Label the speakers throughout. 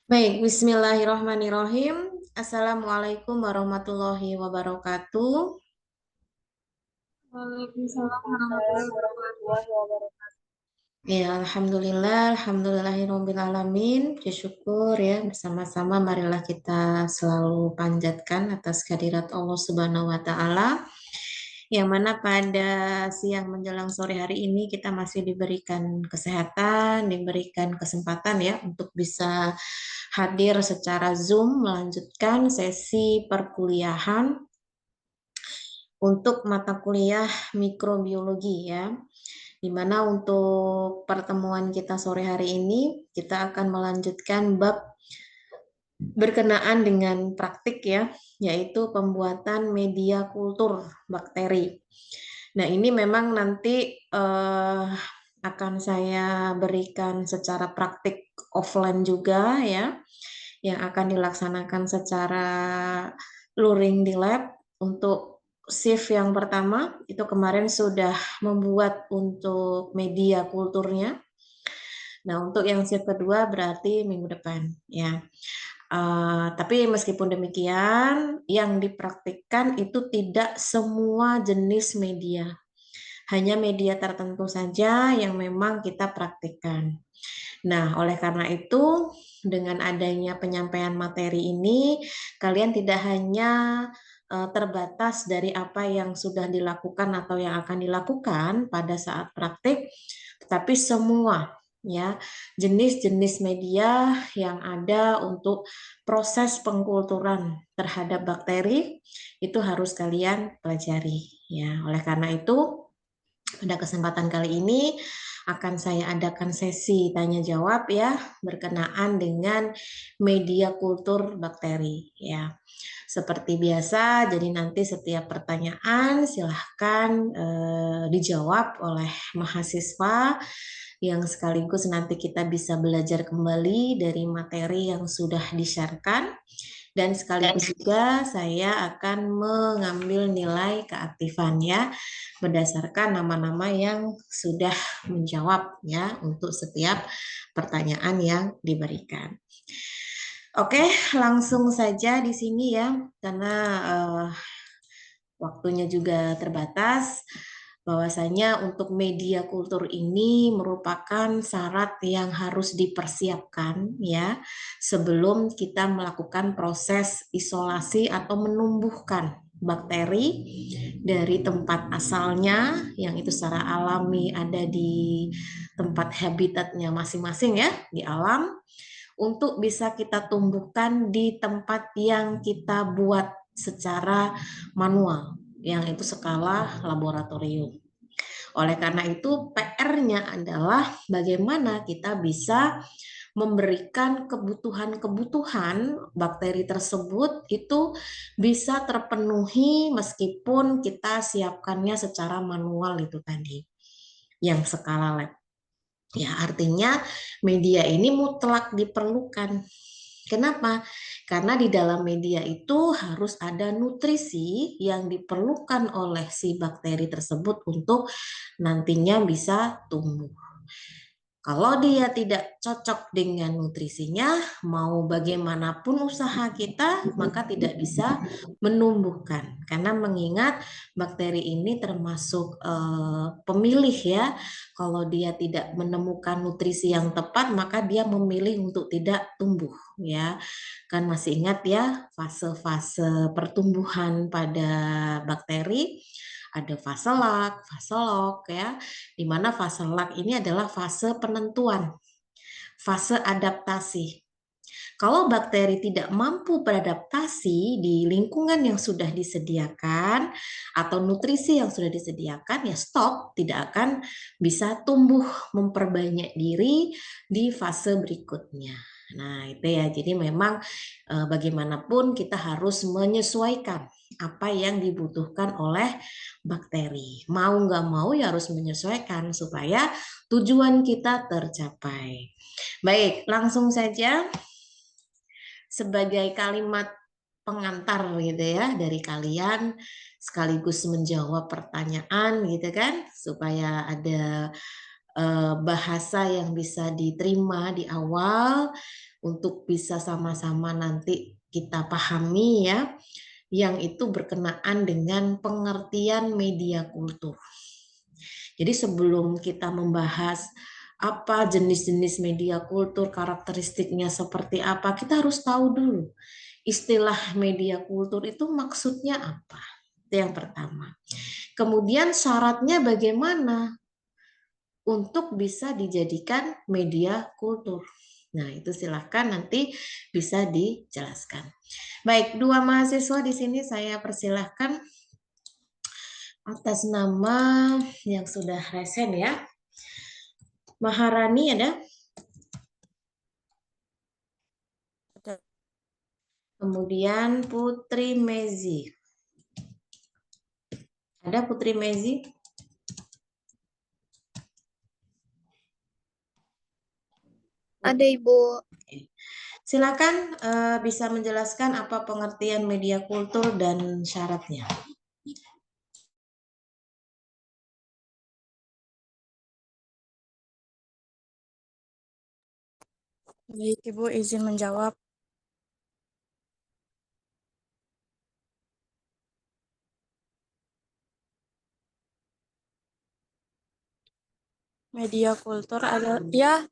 Speaker 1: Baik, Bismillahirrahmanirrahim. Assalamualaikum warahmatullahi wabarakatuh.
Speaker 2: Waalaikumsalam
Speaker 1: Salam
Speaker 2: warahmatullahi wabarakatuh.
Speaker 1: warahmatullahi wabarakatuh. Ya, Alhamdulillah, Alhamdulillahirrahmanirrahim. Puji syukur ya, bersama-sama marilah kita selalu panjatkan atas kehadirat Allah Subhanahu wa Ta'ala. Yang mana pada siang menjelang sore hari ini kita masih diberikan kesehatan, diberikan kesempatan ya untuk bisa hadir secara Zoom melanjutkan sesi perkuliahan untuk mata kuliah mikrobiologi ya. Di mana untuk pertemuan kita sore hari ini kita akan melanjutkan bab berkenaan dengan praktik ya, yaitu pembuatan media kultur bakteri. Nah, ini memang nanti akan saya berikan secara praktik offline juga ya, yang akan dilaksanakan secara luring di lab. Untuk shift yang pertama itu kemarin sudah membuat untuk media kulturnya. Nah, untuk yang shift kedua berarti minggu depan ya. Tapi meskipun demikian, yang dipraktikkan itu tidak semua jenis media, hanya media tertentu saja yang memang kita praktikkan. Nah, oleh karena itu, dengan adanya penyampaian materi ini, kalian tidak hanya terbatas dari apa yang sudah dilakukan atau yang akan dilakukan pada saat praktik, tetapi semua ya jenis-jenis media yang ada untuk proses pengkulturan terhadap bakteri itu harus kalian pelajari ya. Oleh karena itu, pada kesempatan kali ini akan saya adakan sesi tanya jawab ya berkenaan dengan media kultur bakteri ya. Seperti biasa, jadi nanti setiap pertanyaan silahkan dijawab oleh mahasiswa yang sekaligus nanti kita bisa belajar kembali dari materi yang sudah di-sharekan. Dan sekaligus juga saya akan mengambil nilai keaktifan ya berdasarkan nama-nama yang sudah menjawab ya untuk setiap pertanyaan yang diberikan. Oke, langsung saja di sini ya, karena eh, waktunya juga terbatas. Bahwasanya untuk media kultur ini merupakan syarat yang harus dipersiapkan ya sebelum kita melakukan proses isolasi atau menumbuhkan bakteri dari tempat asalnya yang itu secara alami ada di tempat habitatnya masing-masing ya di alam untuk bisa kita tumbuhkan di tempat yang kita buat secara manual, yang itu skala laboratorium. Oleh karena itu, PR-nya adalah bagaimana kita bisa memberikan kebutuhan-kebutuhan bakteri tersebut itu bisa terpenuhi meskipun kita siapkannya secara manual itu tadi, yang skala lab. Ya, artinya media ini mutlak diperlukan. Kenapa? Karena di dalam media itu harus ada nutrisi yang diperlukan oleh si bakteri tersebut untuk nantinya bisa tumbuh. Kalau dia tidak cocok dengan nutrisinya, mau bagaimanapun usaha kita, maka tidak bisa menumbuhkan. Karena mengingat bakteri ini termasuk pemilih ya. Kalau dia tidak menemukan nutrisi yang tepat, maka dia memilih untuk tidak tumbuh ya. Kan masih ingat ya fase-fase pertumbuhan pada bakteri, ada fase lak, fase log ya, di mana fase lak ini adalah fase penentuan, fase adaptasi. Kalau bakteri tidak mampu beradaptasi di lingkungan yang sudah disediakan atau nutrisi yang sudah disediakan, ya stop, tidak akan bisa tumbuh memperbanyak diri di fase berikutnya. Nah, itu ya. Jadi memang bagaimanapun kita harus menyesuaikan apa yang dibutuhkan oleh bakteri. Mau nggak mau ya harus menyesuaikan supaya tujuan kita tercapai. Baik, langsung saja sebagai kalimat pengantar gitu ya dari kalian sekaligus menjawab pertanyaan gitu kan supaya ada bahasa yang bisa diterima di awal untuk bisa sama-sama nanti kita pahami ya, yang itu berkenaan dengan pengertian media kultur. Jadi sebelum kita membahas apa jenis-jenis media kultur, karakteristiknya seperti apa, kita harus tahu dulu istilah media kultur itu maksudnya apa. Itu yang pertama. Kemudian syaratnya bagaimana untuk bisa dijadikan media kultur. Nah, itu silahkan nanti bisa dijelaskan. Baik, dua mahasiswa di sini saya persilahkan atas nama yang sudah resen ya. Maharani ada? Kemudian Putri Mezi. Ada Putri Mezi?
Speaker 2: Ada Ibu.
Speaker 1: Silakan bisa menjelaskan apa pengertian media kultur dan syaratnya.
Speaker 2: Baik, Ibu izin menjawab. Media kultur adalah ya.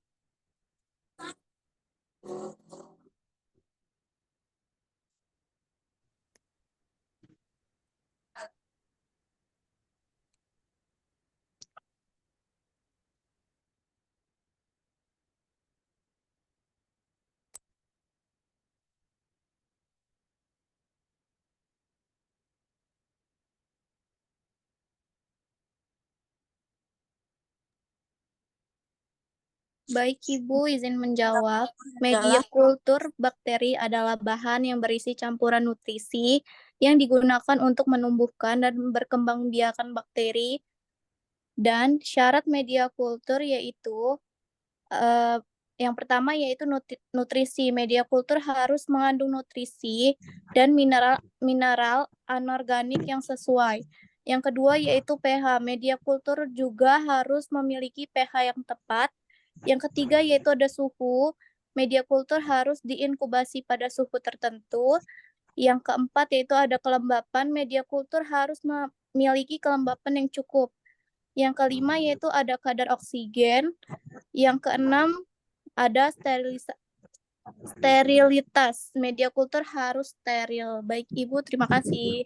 Speaker 2: Baik, Ibu izin menjawab. Media kultur bakteri adalah bahan yang berisi campuran nutrisi yang digunakan untuk menumbuhkan dan berkembangbiakan bakteri. Dan syarat media kultur yaitu yang pertama yaitu nutrisi. Media kultur harus mengandung nutrisi dan mineral anorganik yang sesuai. Yang kedua yaitu pH. Media kultur juga harus memiliki pH yang tepat. Yang ketiga yaitu ada suhu. Media kultur harus diinkubasi pada suhu tertentu. Yang keempat yaitu ada kelembapan. Media kultur harus memiliki kelembapan yang cukup. Yang kelima yaitu ada kadar oksigen. Yang keenam ada sterilitas. Media kultur harus steril. Baik, Ibu, terima kasih.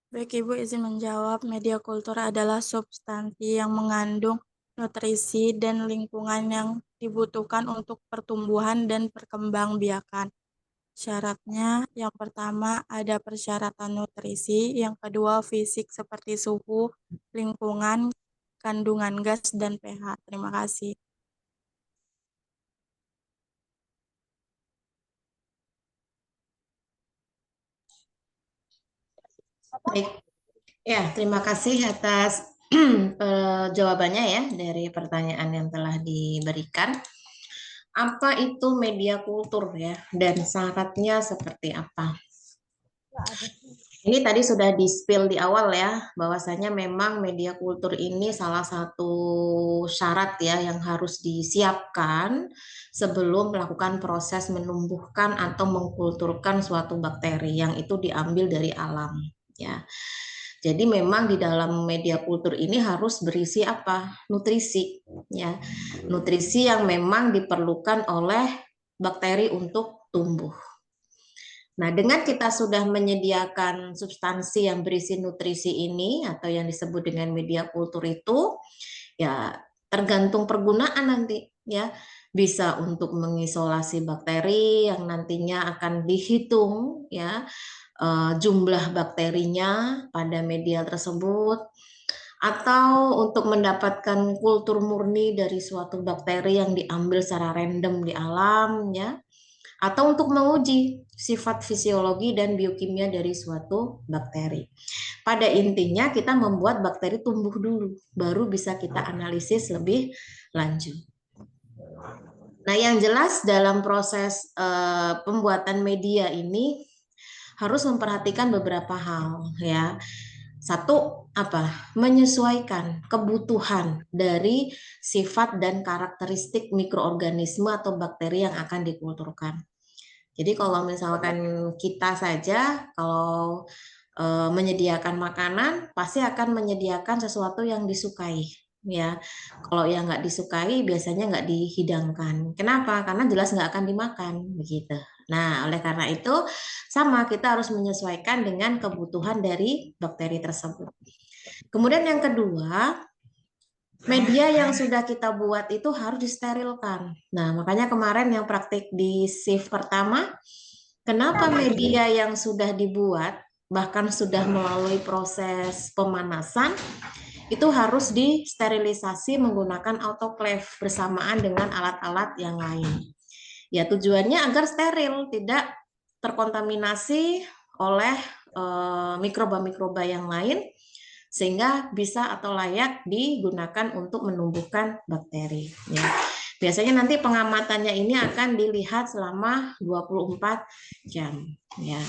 Speaker 2: Baik, Ibu izin menjawab. Media kultur adalah substansi yang mengandung nutrisi dan lingkungan yang dibutuhkan untuk pertumbuhan dan perkembangbiakan. Syaratnya, yang pertama ada persyaratan nutrisi, yang kedua fisik seperti suhu, lingkungan, kandungan gas, dan pH. Terima kasih.
Speaker 1: Baik. Ya, terima kasih atas jawabannya ya dari pertanyaan yang telah diberikan. Apa itu media kultur ya dan syaratnya seperti apa? Ini tadi sudah di-spill di awal ya, bahwasanya memang media kultur ini salah satu syarat ya yang harus disiapkan sebelum melakukan proses menumbuhkan atau mengkulturkan suatu bakteri yang itu diambil dari alam ya. Jadi memang di dalam media kultur ini harus berisi apa? Nutrisi ya. Nutrisi yang memang diperlukan oleh bakteri untuk tumbuh. Nah, dengan kita sudah menyediakan substansi yang berisi nutrisi ini atau yang disebut dengan media kultur itu, ya tergantung pergunaan nanti ya. Bisa untuk mengisolasi bakteri yang nantinya akan dihitung ya jumlah bakterinya pada media tersebut, atau untuk mendapatkan kultur murni dari suatu bakteri yang diambil secara random di alam ya, atau untuk menguji sifat fisiologi dan biokimia dari suatu bakteri. Pada intinya kita membuat bakteri tumbuh dulu, baru bisa kita analisis lebih lanjut. Nah, yang jelas dalam proses pembuatan media ini harus memperhatikan beberapa hal ya. Satu, apa? Menyesuaikan kebutuhan dari sifat dan karakteristik mikroorganisme atau bakteri yang akan dikulturkan. Jadi kalau misalkan kita saja, kalau menyediakan makanan, pasti akan menyediakan sesuatu yang disukai. Ya, kalau yang nggak disukai biasanya nggak dihidangkan. Kenapa? Karena jelas nggak akan dimakan, begitu. Nah, oleh karena itu sama kita harus menyesuaikan dengan kebutuhan dari bakteri tersebut. Kemudian yang kedua, media yang sudah kita buat itu harus disterilkan. Nah, makanya kemarin yang praktik di shift pertama, kenapa media yang sudah dibuat, bahkan sudah melalui proses pemanasan, itu harus disterilisasi menggunakan autoclave bersamaan dengan alat-alat yang lain. Ya, tujuannya agar steril, tidak terkontaminasi oleh mikroba-mikroba yang lain, sehingga bisa atau layak digunakan untuk menumbuhkan bakteri. Ya. Biasanya nanti pengamatannya ini akan dilihat selama 24 jam. Ya.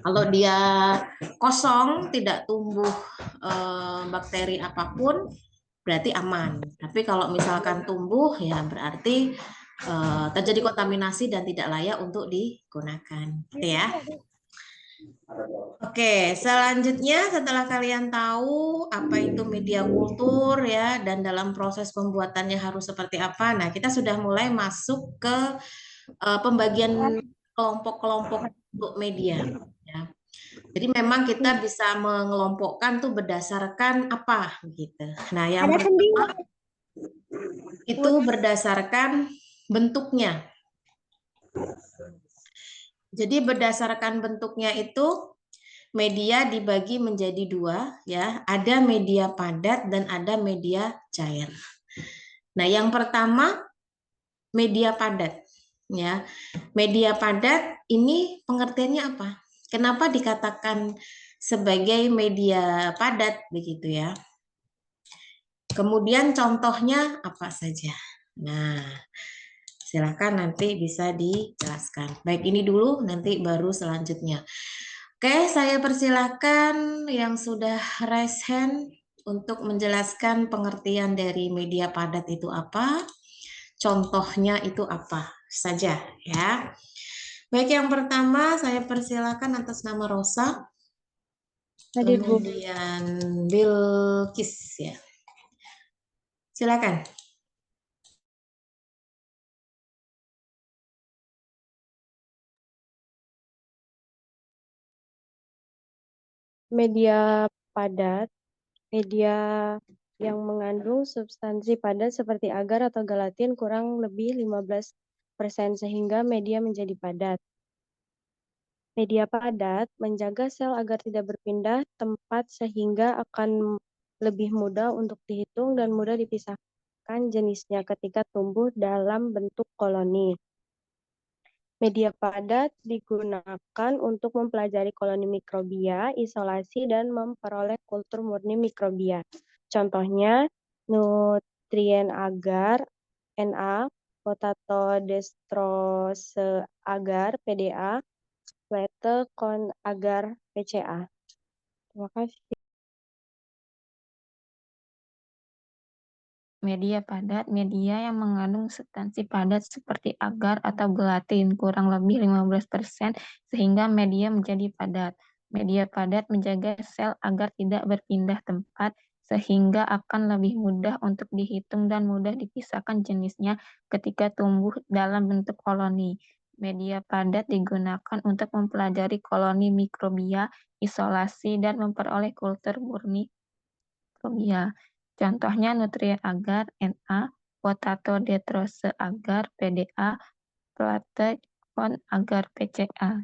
Speaker 1: Kalau dia kosong, tidak tumbuh bakteri apapun, berarti aman. Tapi kalau misalkan tumbuh, ya berarti terjadi kontaminasi dan tidak layak untuk digunakan. Gitu ya. Oke, selanjutnya setelah kalian tahu apa itu media kultur ya dan dalam proses pembuatannya harus seperti apa. Nah, kita sudah mulai masuk ke pembagian kelompok-kelompok untuk media ya. Jadi memang kita bisa mengelompokkan tuh berdasarkan apa gitu. Nah, yang pertama itu berdasarkan bentuknya. Jadi berdasarkan bentuknya itu media dibagi menjadi dua ya, ada media padat dan ada media cair. Nah, yang pertama media padat ya. Media padat ini pengertiannya apa? Kenapa dikatakan sebagai media padat begitu ya? Kemudian contohnya apa saja? Nah, silakan nanti bisa dijelaskan. Baik, ini dulu nanti baru selanjutnya. Oke, saya persilakan yang sudah raise hand untuk menjelaskan pengertian dari media padat itu apa, contohnya itu apa saja ya. Baik, yang pertama saya persilakan atas nama Rosa, kemudian Bilkis ya. Silakan.
Speaker 3: Media padat, media yang mengandung substansi padat seperti agar atau gelatin kurang lebih 15% sehingga media menjadi padat. Media padat menjaga sel agar tidak berpindah tempat sehingga akan lebih mudah untuk dihitung dan mudah dipisahkan jenisnya ketika tumbuh dalam bentuk koloni. Media padat digunakan untuk mempelajari koloni mikrobia, isolasi, dan memperoleh kultur murni mikrobia. Contohnya, nutrien agar, Na, potato destrose agar, PDA, plate con agar, PCA. Terima kasih.
Speaker 4: Media padat, media yang mengandung substansi padat seperti agar atau gelatin kurang lebih 15% sehingga media menjadi padat. Media padat menjaga sel agar tidak berpindah tempat sehingga akan lebih mudah untuk dihitung dan mudah dipisahkan jenisnya ketika tumbuh dalam bentuk koloni. Media padat digunakan untuk mempelajari koloni mikrobia, isolasi, dan memperoleh kultur murni mikrobia. Contohnya nutrien agar, Na, potato detrose agar, PDA, plate con agar, PCA.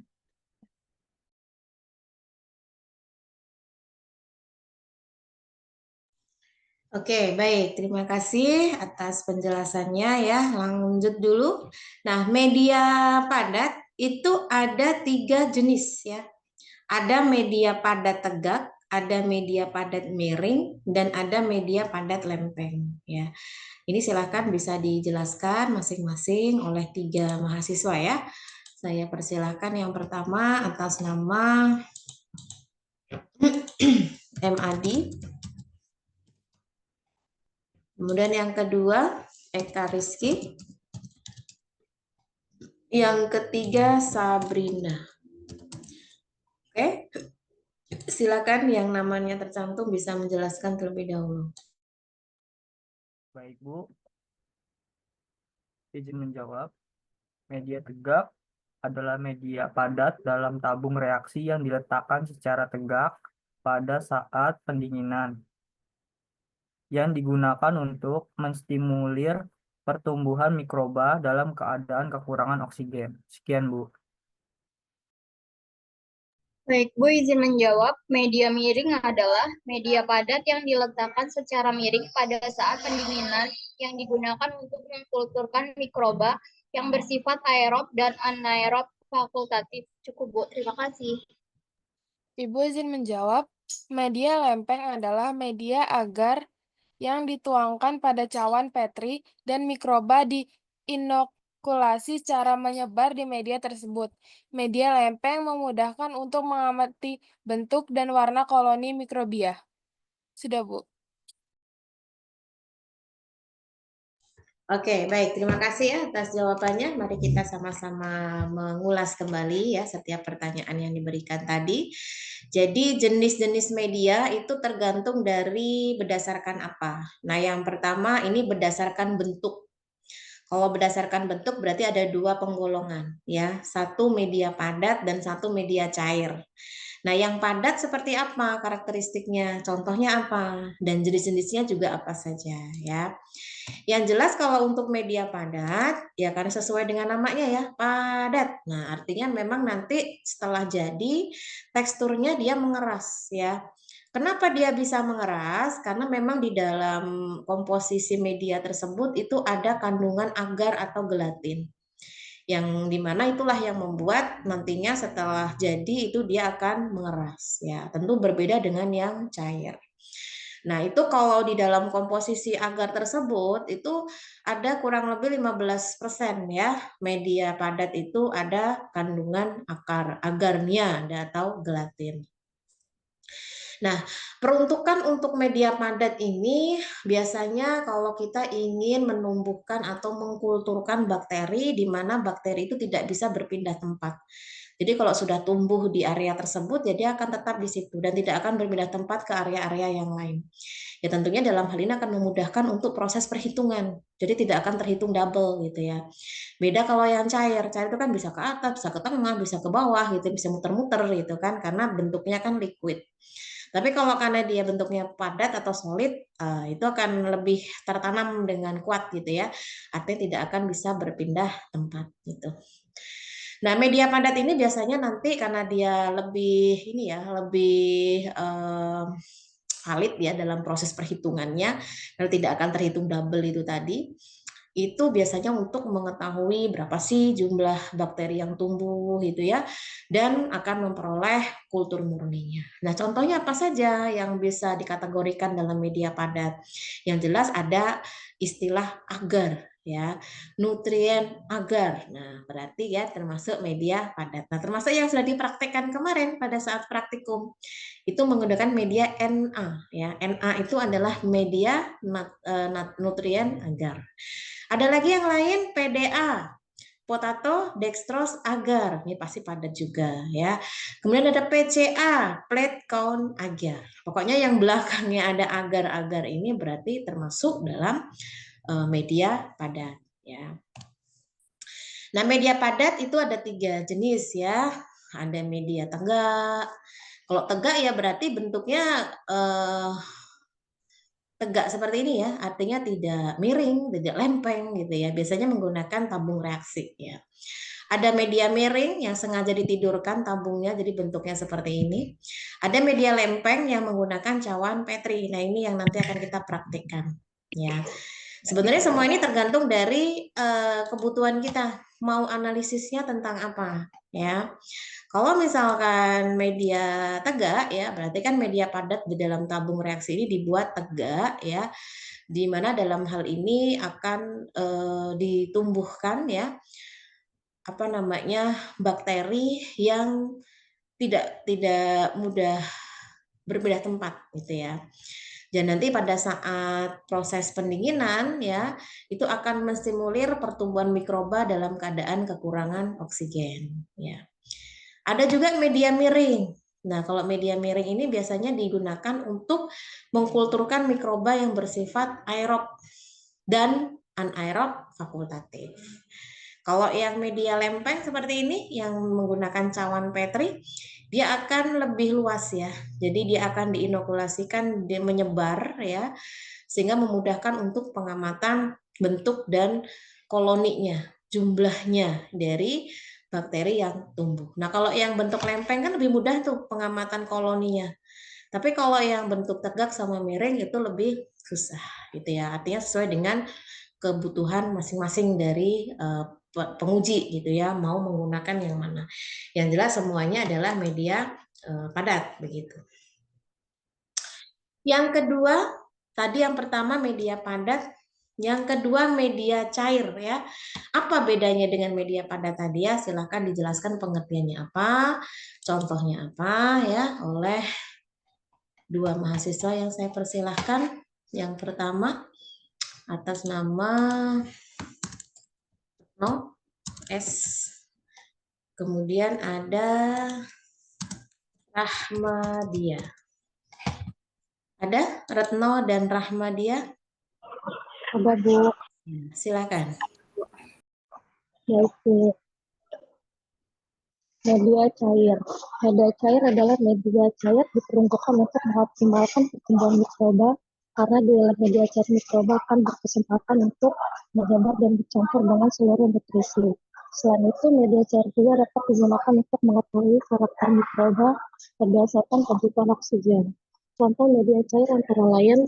Speaker 1: Oke, baik. Terima kasih atas penjelasannya ya. Lanjut dulu. Nah, media padat itu ada 3 jenis ya. Ada media padat tegak, ada media padat miring, dan ada media padat lempeng ya. Ini silakan bisa dijelaskan masing-masing oleh 3 mahasiswa ya. Saya persilakan yang pertama atas nama MAD. Kemudian yang kedua, Eka Rizky. Yang ketiga, Sabrina. Oke, silakan yang namanya tercantum bisa menjelaskan terlebih dahulu.
Speaker 5: Baik, Bu. Izin menjawab. Media tegak adalah media padat dalam tabung reaksi yang diletakkan secara tegak pada saat pendinginan, yang digunakan untuk menstimulir pertumbuhan mikroba dalam keadaan kekurangan oksigen. Sekian, Bu.
Speaker 2: Baik, Bu izin menjawab. Media miring adalah media padat yang diletakkan secara miring pada saat pendinginan yang digunakan untuk mengkulturkan mikroba yang bersifat aerob dan anaerob fakultatif. Cukup, Bu. Terima kasih.
Speaker 6: Ibu izin menjawab, media lempeng adalah media agar yang dituangkan pada cawan Petri dan mikroba diinokulasi secara menyebar di media tersebut. Media lempeng memudahkan untuk mengamati bentuk dan warna koloni mikrobia. Sudah, Bu.
Speaker 1: Oke, baik. Terima kasih ya atas jawabannya. Mari kita sama-sama mengulas kembali ya setiap pertanyaan yang diberikan tadi. Jadi jenis-jenis media itu tergantung dari berdasarkan apa. Nah, yang pertama ini berdasarkan bentuk. Kalau berdasarkan bentuk berarti ada dua penggolongan ya. Satu media padat dan satu media cair. Nah, yang padat seperti apa karakteristiknya? Contohnya apa? Dan jenis-jenisnya juga apa saja ya. Yang jelas kalau untuk media padat, ya karena sesuai dengan namanya ya, padat. Nah, artinya memang nanti setelah jadi teksturnya dia mengeras ya. Kenapa dia bisa mengeras? Karena memang di dalam komposisi media tersebut itu ada kandungan agar atau gelatin. Yang dimana itulah yang membuat nantinya setelah jadi itu dia akan mengeras ya. Tentu berbeda dengan yang cair. Nah, itu kalau di dalam komposisi agar tersebut itu ada kurang lebih 15% ya. Media padat itu ada kandungan agarnya atau gelatin. Nah, peruntukan untuk media padat ini biasanya kalau kita ingin menumbuhkan atau mengkulturkan bakteri di mana bakteri itu tidak bisa berpindah tempat. Jadi kalau sudah tumbuh di area tersebut, ya dia akan tetap di situ dan tidak akan berpindah tempat ke area-area yang lain. Ya tentunya dalam hal ini akan memudahkan untuk proses perhitungan. Jadi tidak akan terhitung double gitu ya. Beda kalau yang cair. Cair itu kan bisa ke atas, bisa ke tengah, bisa ke bawah gitu, bisa muter-muter gitu kan karena bentuknya kan liquid. Tapi kalau karena dia bentuknya padat atau solid, itu akan lebih tertanam dengan kuat gitu ya. Artinya tidak akan bisa berpindah tempat gitu. Nah, media padat ini biasanya nanti karena dia lebih ini ya, lebih valid ya dalam proses perhitungannya, kalau tidak akan terhitung double itu tadi. Itu biasanya untuk mengetahui berapa sih jumlah bakteri yang tumbuh gitu ya, dan akan memperoleh kultur murninya. Nah, contohnya apa saja yang bisa dikategorikan dalam media padat? Yang jelas ada istilah agar ya, nutrien agar. Nah, berarti ya termasuk media padat. Nah, termasuk yang sudah dipraktekkan kemarin pada saat praktikum itu menggunakan media Na ya. Na itu adalah media nutrien agar. Ada lagi yang lain PDA, potato dextrose agar, ini pasti padat juga ya. Kemudian ada PCA, plate count agar. Pokoknya yang belakangnya ada agar-agar ini berarti termasuk dalam media padat ya. Nah, media padat itu ada 3 jenis ya. Ada media tegak. Kalau tegak ya berarti bentuknya tegak seperti ini ya, artinya tidak miring, tidak lempeng gitu ya. Biasanya menggunakan tabung reaksi ya. Ada media miring yang sengaja ditidurkan tabungnya jadi bentuknya seperti ini. Ada media lempeng yang menggunakan cawan Petri. Nah, ini yang nanti akan kita praktikkan ya. Sebenarnya semua ini tergantung dari kebutuhan kita. Mau analisisnya tentang apa ya. Kalau misalkan media tegak ya, berarti kan media padat di dalam tabung reaksi ini dibuat tegak ya, di mana dalam hal ini akan ditumbuhkan ya apa namanya bakteri yang tidak mudah berbeda tempat gitu ya. Dan nanti pada saat proses pendinginan ya, itu akan menstimulir pertumbuhan mikroba dalam keadaan kekurangan oksigen ya. Ada juga media miring. Nah, kalau media miring ini biasanya digunakan untuk mengkulturkan mikroba yang bersifat aerob dan anaerob fakultatif. Kalau yang media lempeng seperti ini yang menggunakan cawan Petri, dia akan lebih luas ya. Jadi dia akan diinokulasikan, dia menyebar ya, sehingga memudahkan untuk pengamatan bentuk dan koloninya, jumlahnya dari bakteri yang tumbuh. Nah, kalau yang bentuk lempeng kan lebih mudah tuh pengamatan koloninya. Tapi kalau yang bentuk tegak sama miring itu lebih susah gitu ya. Artinya sesuai dengan kebutuhan masing-masing dari penguji gitu ya, mau menggunakan yang mana. Yang jelas semuanya adalah media padat begitu. Yang kedua, tadi yang pertama media padat, yang kedua media cair ya. Apa bedanya dengan media padat tadi ya? Silahkan dijelaskan pengertiannya apa, contohnya apa ya oleh dua mahasiswa yang saya persilahkan. Yang pertama atas nama No S. Kemudian ada Rahmadia. Ada Retno dan Rahmadia?
Speaker 3: Ada Bu,
Speaker 1: Silakan.
Speaker 3: yaitu media cair. Media cair adalah media cair diperuntukkan untuk mengoptimalkan pertumbuhan mikroba karena di dalam media cair mikroba akan berkesempatan untuk menyebar dan bercampur dengan seluruh nutrisi. Selain itu, media cair juga dapat digunakan untuk mengetahui karakter mikroba berdasarkan kebutuhan oksigen. Contoh media cair antara lain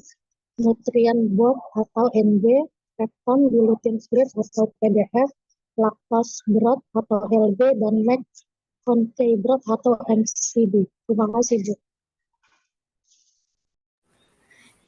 Speaker 3: nutrient board atau NB, pepton dilutin spirit atau PDF, lactose broth atau LB, dan McConkey broth atau MCB. Terima kasih, Bu.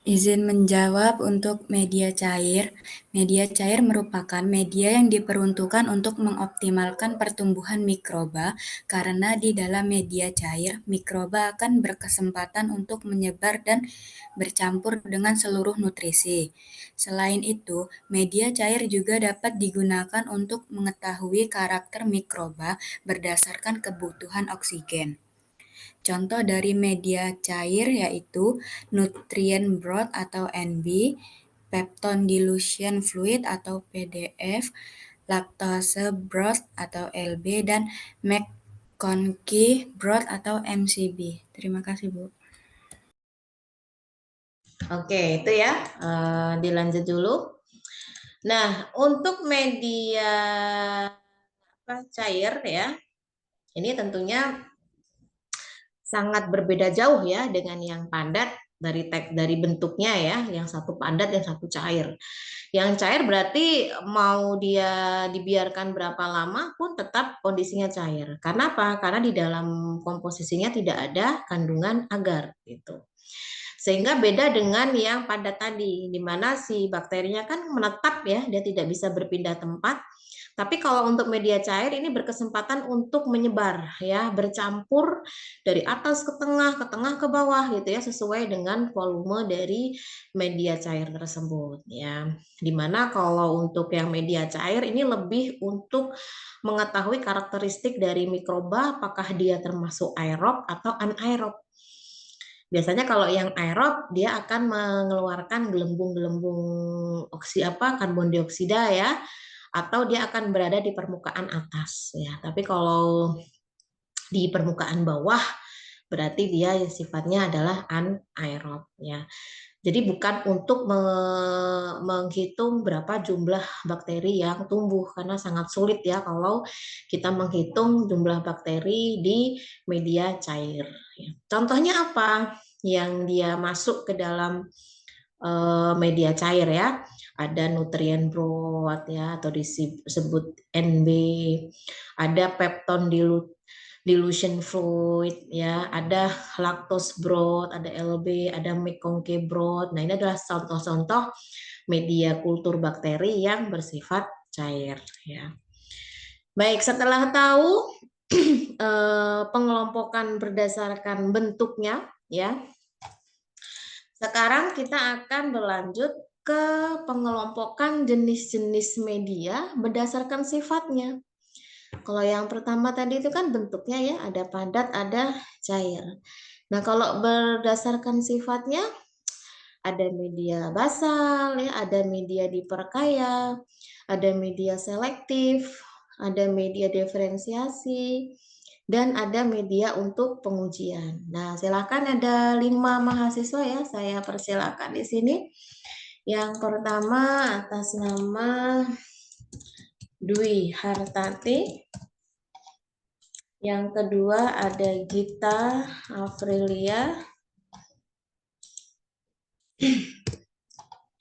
Speaker 7: Izin menjawab untuk media cair. Media cair merupakan media yang diperuntukkan untuk mengoptimalkan pertumbuhan mikroba karena di dalam media cair, mikroba akan berkesempatan untuk menyebar dan bercampur dengan seluruh nutrisi. Selain itu, media cair juga dapat digunakan untuk mengetahui karakter mikroba berdasarkan kebutuhan oksigen. Contoh dari media cair yaitu nutrient broth atau NB, pepton dilution fluid atau PDF, lactose broth atau LB, dan McConkey broth atau MCB. Terima kasih, Bu.
Speaker 1: Oke, itu ya. Dilanjut dulu. Nah, untuk media cair ya, ini tentunya sangat berbeda jauh ya dengan yang padat dari bentuknya ya, yang satu padat yang satu cair. Yang cair berarti mau dia dibiarkan berapa lama pun tetap kondisinya cair. Karena apa? Karena di dalam komposisinya tidak ada kandungan agar gitu. Sehingga beda dengan yang padat tadi, di mana si bakterinya kan menetap ya, dia tidak bisa berpindah tempat. Tapi kalau untuk media cair ini berkesempatan untuk menyebar ya, bercampur dari atas ke tengah ke bawah gitu ya, sesuai dengan volume dari media cair tersebut ya. Dimana kalau untuk yang media cair ini lebih untuk mengetahui karakteristik dari mikroba, apakah dia termasuk aerob atau anaerob. Biasanya kalau yang aerob dia akan mengeluarkan gelembung-gelembung karbon dioksida ya, atau dia akan berada di permukaan atas ya. Tapi kalau di permukaan bawah berarti dia sifatnya adalah anaerob ya. Jadi bukan untuk menghitung berapa jumlah bakteri yang tumbuh karena sangat sulit ya kalau kita menghitung jumlah bakteri di media cair. Contohnya apa yang dia masuk ke dalam media cair ya? Ada nutrient broth ya atau disebut NB, ada pepton dilution fluid ya, ada lactose broth, ada LB, ada McConkey broth. Nah, ini adalah contoh-contoh media kultur bakteri yang bersifat cair ya. Baik, setelah tahu pengelompokan berdasarkan bentuknya ya, Sekarang kita akan berlanjut ke pengelompokan jenis-jenis media berdasarkan sifatnya. Kalau yang pertama tadi itu kan bentuknya ya, ada padat, ada cair. Nah, kalau berdasarkan sifatnya, ada media basal, ya, ada media diperkaya, ada media selektif, ada media diferensiasi, dan ada media untuk pengujian. Nah, silakan ada 5 mahasiswa ya, saya persilakan di sini. Yang pertama atas nama Dwi Hartati. Yang kedua ada Gita Afrilia.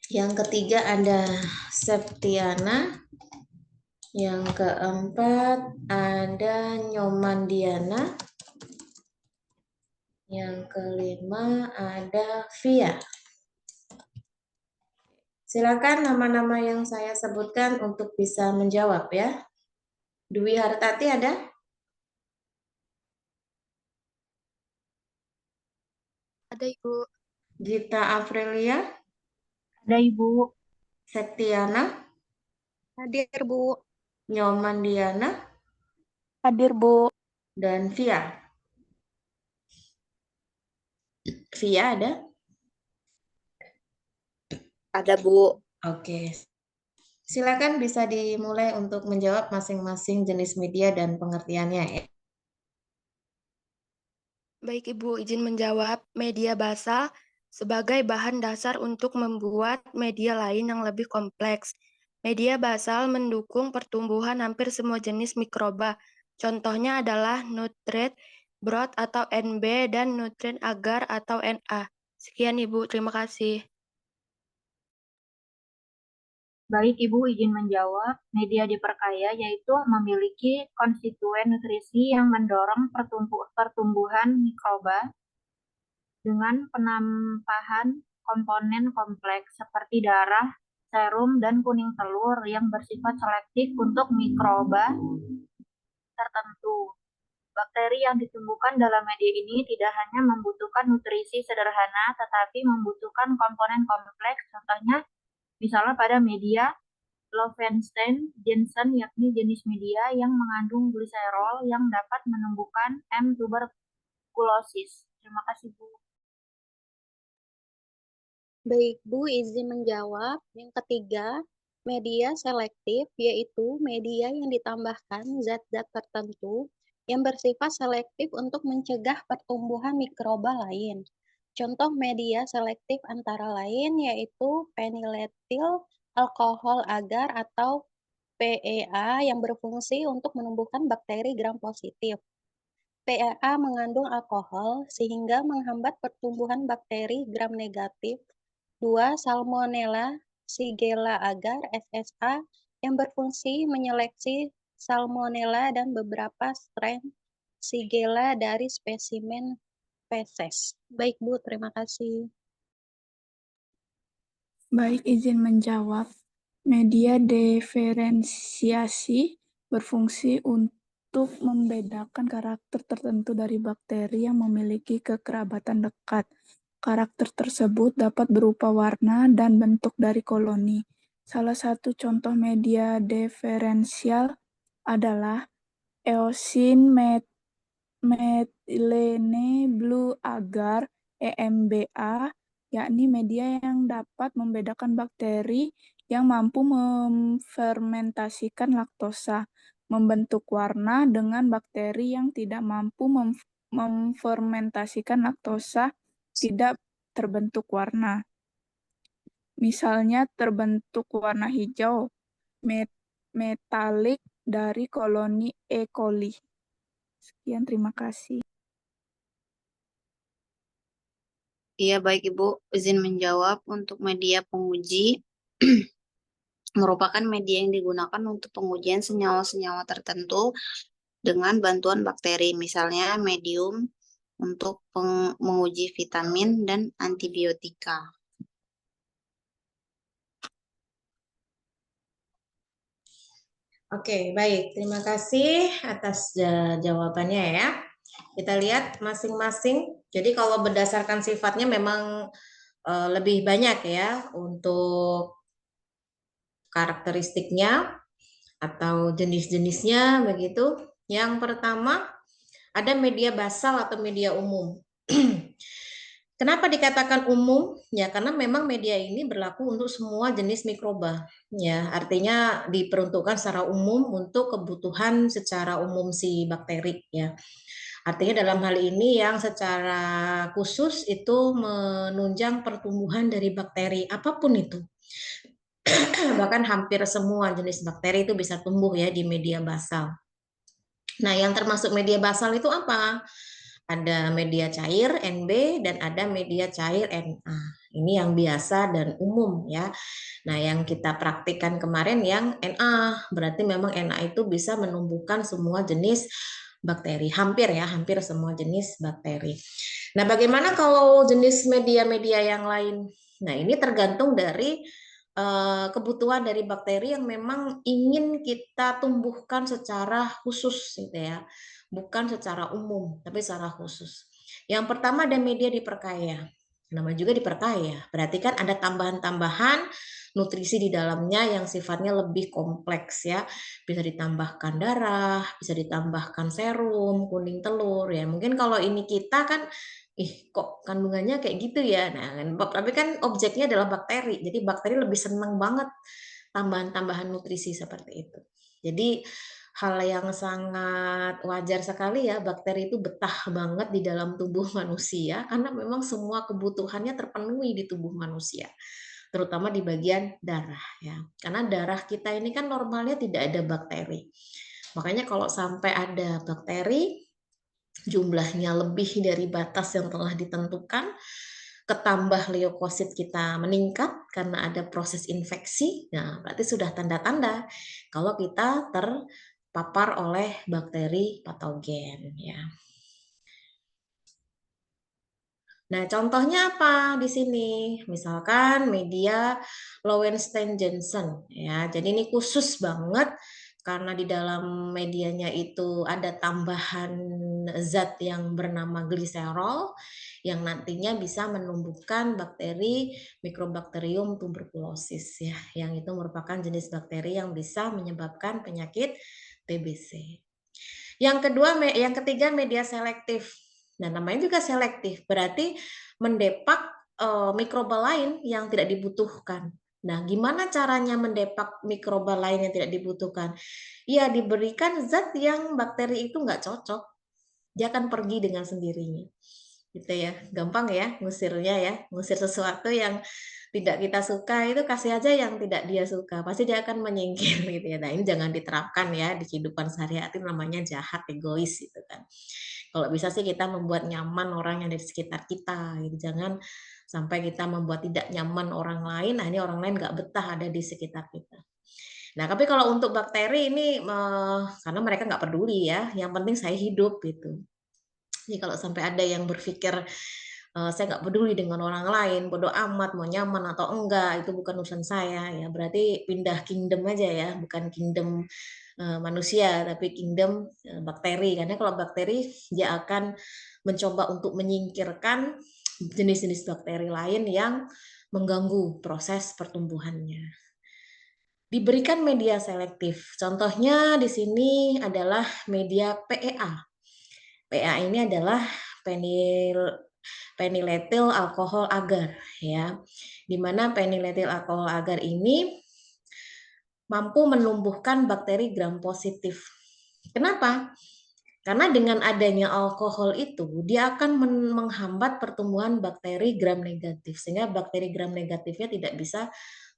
Speaker 1: Yang ketiga ada Septiana. Yang keempat ada Nyoman Diana. Yang kelima ada Via. Silakan nama-nama yang saya sebutkan untuk bisa menjawab ya. Dwi Hartati ada?
Speaker 2: Ada, Ibu.
Speaker 1: Gita Afrilia?
Speaker 4: Ada, Ibu.
Speaker 1: Septiana?
Speaker 2: Hadir, Bu.
Speaker 1: Nyoman Diana?
Speaker 2: Hadir, Bu.
Speaker 1: Dan Via? Via ada?
Speaker 2: Ada, Bu.
Speaker 1: Oke. Silakan bisa dimulai untuk menjawab masing-masing jenis media dan pengertiannya ya.
Speaker 6: Baik, Ibu, izin menjawab. Media basal sebagai bahan dasar untuk membuat media lain yang lebih kompleks. Media basal mendukung pertumbuhan hampir semua jenis mikroba. Contohnya adalah nutrient broth atau NB dan nutrient agar atau NA. Sekian, Ibu. Terima kasih.
Speaker 4: Baik, Ibu izin menjawab. Media diperkaya yaitu memiliki konstituen nutrisi yang mendorong pertumbuhan mikroba dengan penampahan komponen kompleks seperti darah, serum, dan kuning telur yang bersifat selektif untuk mikroba tertentu. Bakteri yang ditumbuhkan dalam media ini tidak hanya membutuhkan nutrisi sederhana, tetapi membutuhkan komponen kompleks, contohnya misalnya pada media Loewenstein-Janssen, yakni jenis media yang mengandung gliserol yang dapat menumbuhkan M. tuberculosis. Terima kasih, Bu.
Speaker 3: Baik, Bu, izin menjawab. Yang ketiga, media selektif yaitu media yang ditambahkan zat-zat tertentu yang bersifat selektif untuk mencegah pertumbuhan mikroba lain. Contoh media selektif antara lain yaitu phenyletil alkohol agar atau PEA yang berfungsi untuk menumbuhkan bakteri gram positif. PEA mengandung alkohol sehingga menghambat pertumbuhan bakteri gram negatif. 2. Salmonella Shigella agar SSA yang berfungsi menyeleksi Salmonella dan beberapa strain Shigella dari spesimen feses. Baik, Bu, terima kasih.
Speaker 8: Baik, izin menjawab. Media diferensiasi berfungsi untuk membedakan karakter tertentu dari bakteri yang memiliki kekerabatan dekat. Karakter tersebut dapat berupa warna dan bentuk dari koloni. Salah satu contoh media diferensial adalah eosin methylene blue agar EMBA, yakni media yang dapat membedakan bakteri yang mampu memfermentasikan laktosa, membentuk warna dengan bakteri yang tidak mampu memfermentasikan laktosa tidak terbentuk warna. Misalnya terbentuk warna hijau metalik dari koloni E. coli. Sekian, terima kasih.
Speaker 9: Iya, baik Ibu, izin menjawab. Untuk media penguji merupakan media yang digunakan untuk pengujian senyawa-senyawa tertentu dengan bantuan bakteri, misalnya medium untuk menguji vitamin dan antibiotika.
Speaker 1: Oke, baik. Terima kasih atas jawabannya ya. Kita lihat masing-masing. Jadi kalau berdasarkan sifatnya memang lebih banyak ya untuk karakteristiknya atau jenis-jenisnya begitu. Yang pertama ada media basal atau media umum. Kenapa dikatakan umum? Ya, karena memang media ini berlaku untuk semua jenis mikroba. Ya, artinya diperuntukkan secara umum untuk kebutuhan secara umum si bakteri. Ya, artinya dalam hal ini yang secara khusus itu menunjang pertumbuhan dari bakteri apapun itu. Bahkan hampir semua jenis bakteri itu bisa tumbuh ya di media basal. Nah, yang termasuk media basal itu apa? Ada media cair NB dan ada media cair Na. Ini yang biasa dan umum ya. Nah, yang kita praktikkan kemarin yang Na, berarti memang Na itu bisa menumbuhkan semua jenis bakteri, hampir ya, hampir semua jenis bakteri. Nah, bagaimana kalau jenis media-media yang lain? Nah, ini tergantung dari kebutuhan dari bakteri yang memang ingin kita tumbuhkan secara khusus gitu ya. Bukan secara umum, tapi secara khusus. Yang pertama ada media diperkaya. Namanya juga diperkaya. Berarti kan ada tambahan-tambahan nutrisi di dalamnya yang sifatnya lebih kompleks ya. Bisa ditambahkan darah, bisa ditambahkan serum, kuning telur ya. Mungkin kalau ini kita kan kok kandungannya kayak gitu ya. Nah, tapi kan objeknya adalah bakteri. Jadi bakteri lebih senang banget tambahan-tambahan nutrisi seperti itu. Jadi hal yang sangat wajar sekali ya, bakteri itu betah banget di dalam tubuh manusia karena memang semua kebutuhannya terpenuhi di tubuh manusia, terutama di bagian darah ya. Karena darah kita ini kan normalnya tidak ada bakteri. Makanya kalau sampai ada bakteri jumlahnya lebih dari batas yang telah ditentukan, ketambah leukosit kita meningkat karena ada proses infeksi, nah berarti sudah tanda-tanda kalau kita terpapar oleh bakteri patogen ya. Nah, contohnya apa di sini? Misalkan media Lowenstein-Janssen ya. Jadi ini khusus banget karena di dalam medianya itu ada tambahan zat yang bernama gliserol yang nantinya bisa menumbuhkan bakteri Mycobacterium tuberculosis ya, yang itu merupakan jenis bakteri yang bisa menyebabkan penyakit TBC. Yang ketiga media selektif. Nah, namanya juga selektif, berarti mendepak mikroba lain yang tidak dibutuhkan. Nah, gimana caranya mendepak mikroba lain yang tidak dibutuhkan? Ya, diberikan zat yang bakteri itu nggak cocok. Dia akan pergi dengan sendirinya. Gitu ya, gampang ya ngusirnya ya. Ngusir sesuatu yang tidak kita suka itu kasih aja yang tidak dia suka, pasti dia akan menyingkir gitu ya. Nah, ini jangan diterapkan ya di kehidupan sehari-hari, namanya jahat, egois gitu kan. Kalau bisa sih kita membuat nyaman orang yang ada di sekitar kita gitu. Jangan sampai kita membuat tidak nyaman orang lain, nah ini orang lain nggak betah ada di sekitar kita. Nah, tapi kalau untuk bakteri ini karena mereka nggak peduli ya, yang penting saya hidup gitu. Jadi kalau sampai ada yang berpikir saya nggak peduli dengan orang lain, bodo amat mau nyaman atau enggak, itu bukan urusan saya ya. Berarti pindah kingdom aja ya, bukan kingdom manusia tapi kingdom bakteri. Karena kalau bakteri dia akan mencoba untuk menyingkirkan jenis-jenis bakteri lain yang mengganggu proses pertumbuhannya. Diberikan media selektif. Contohnya di sini adalah media PEA. PEA ini adalah phenylethyl alkohol agar ya. Di mana phenylethyl alkohol agar ini mampu menumbuhkan bakteri gram positif. Kenapa? Karena dengan adanya alkohol itu dia akan menghambat pertumbuhan bakteri gram negatif sehingga bakteri gram negatifnya tidak bisa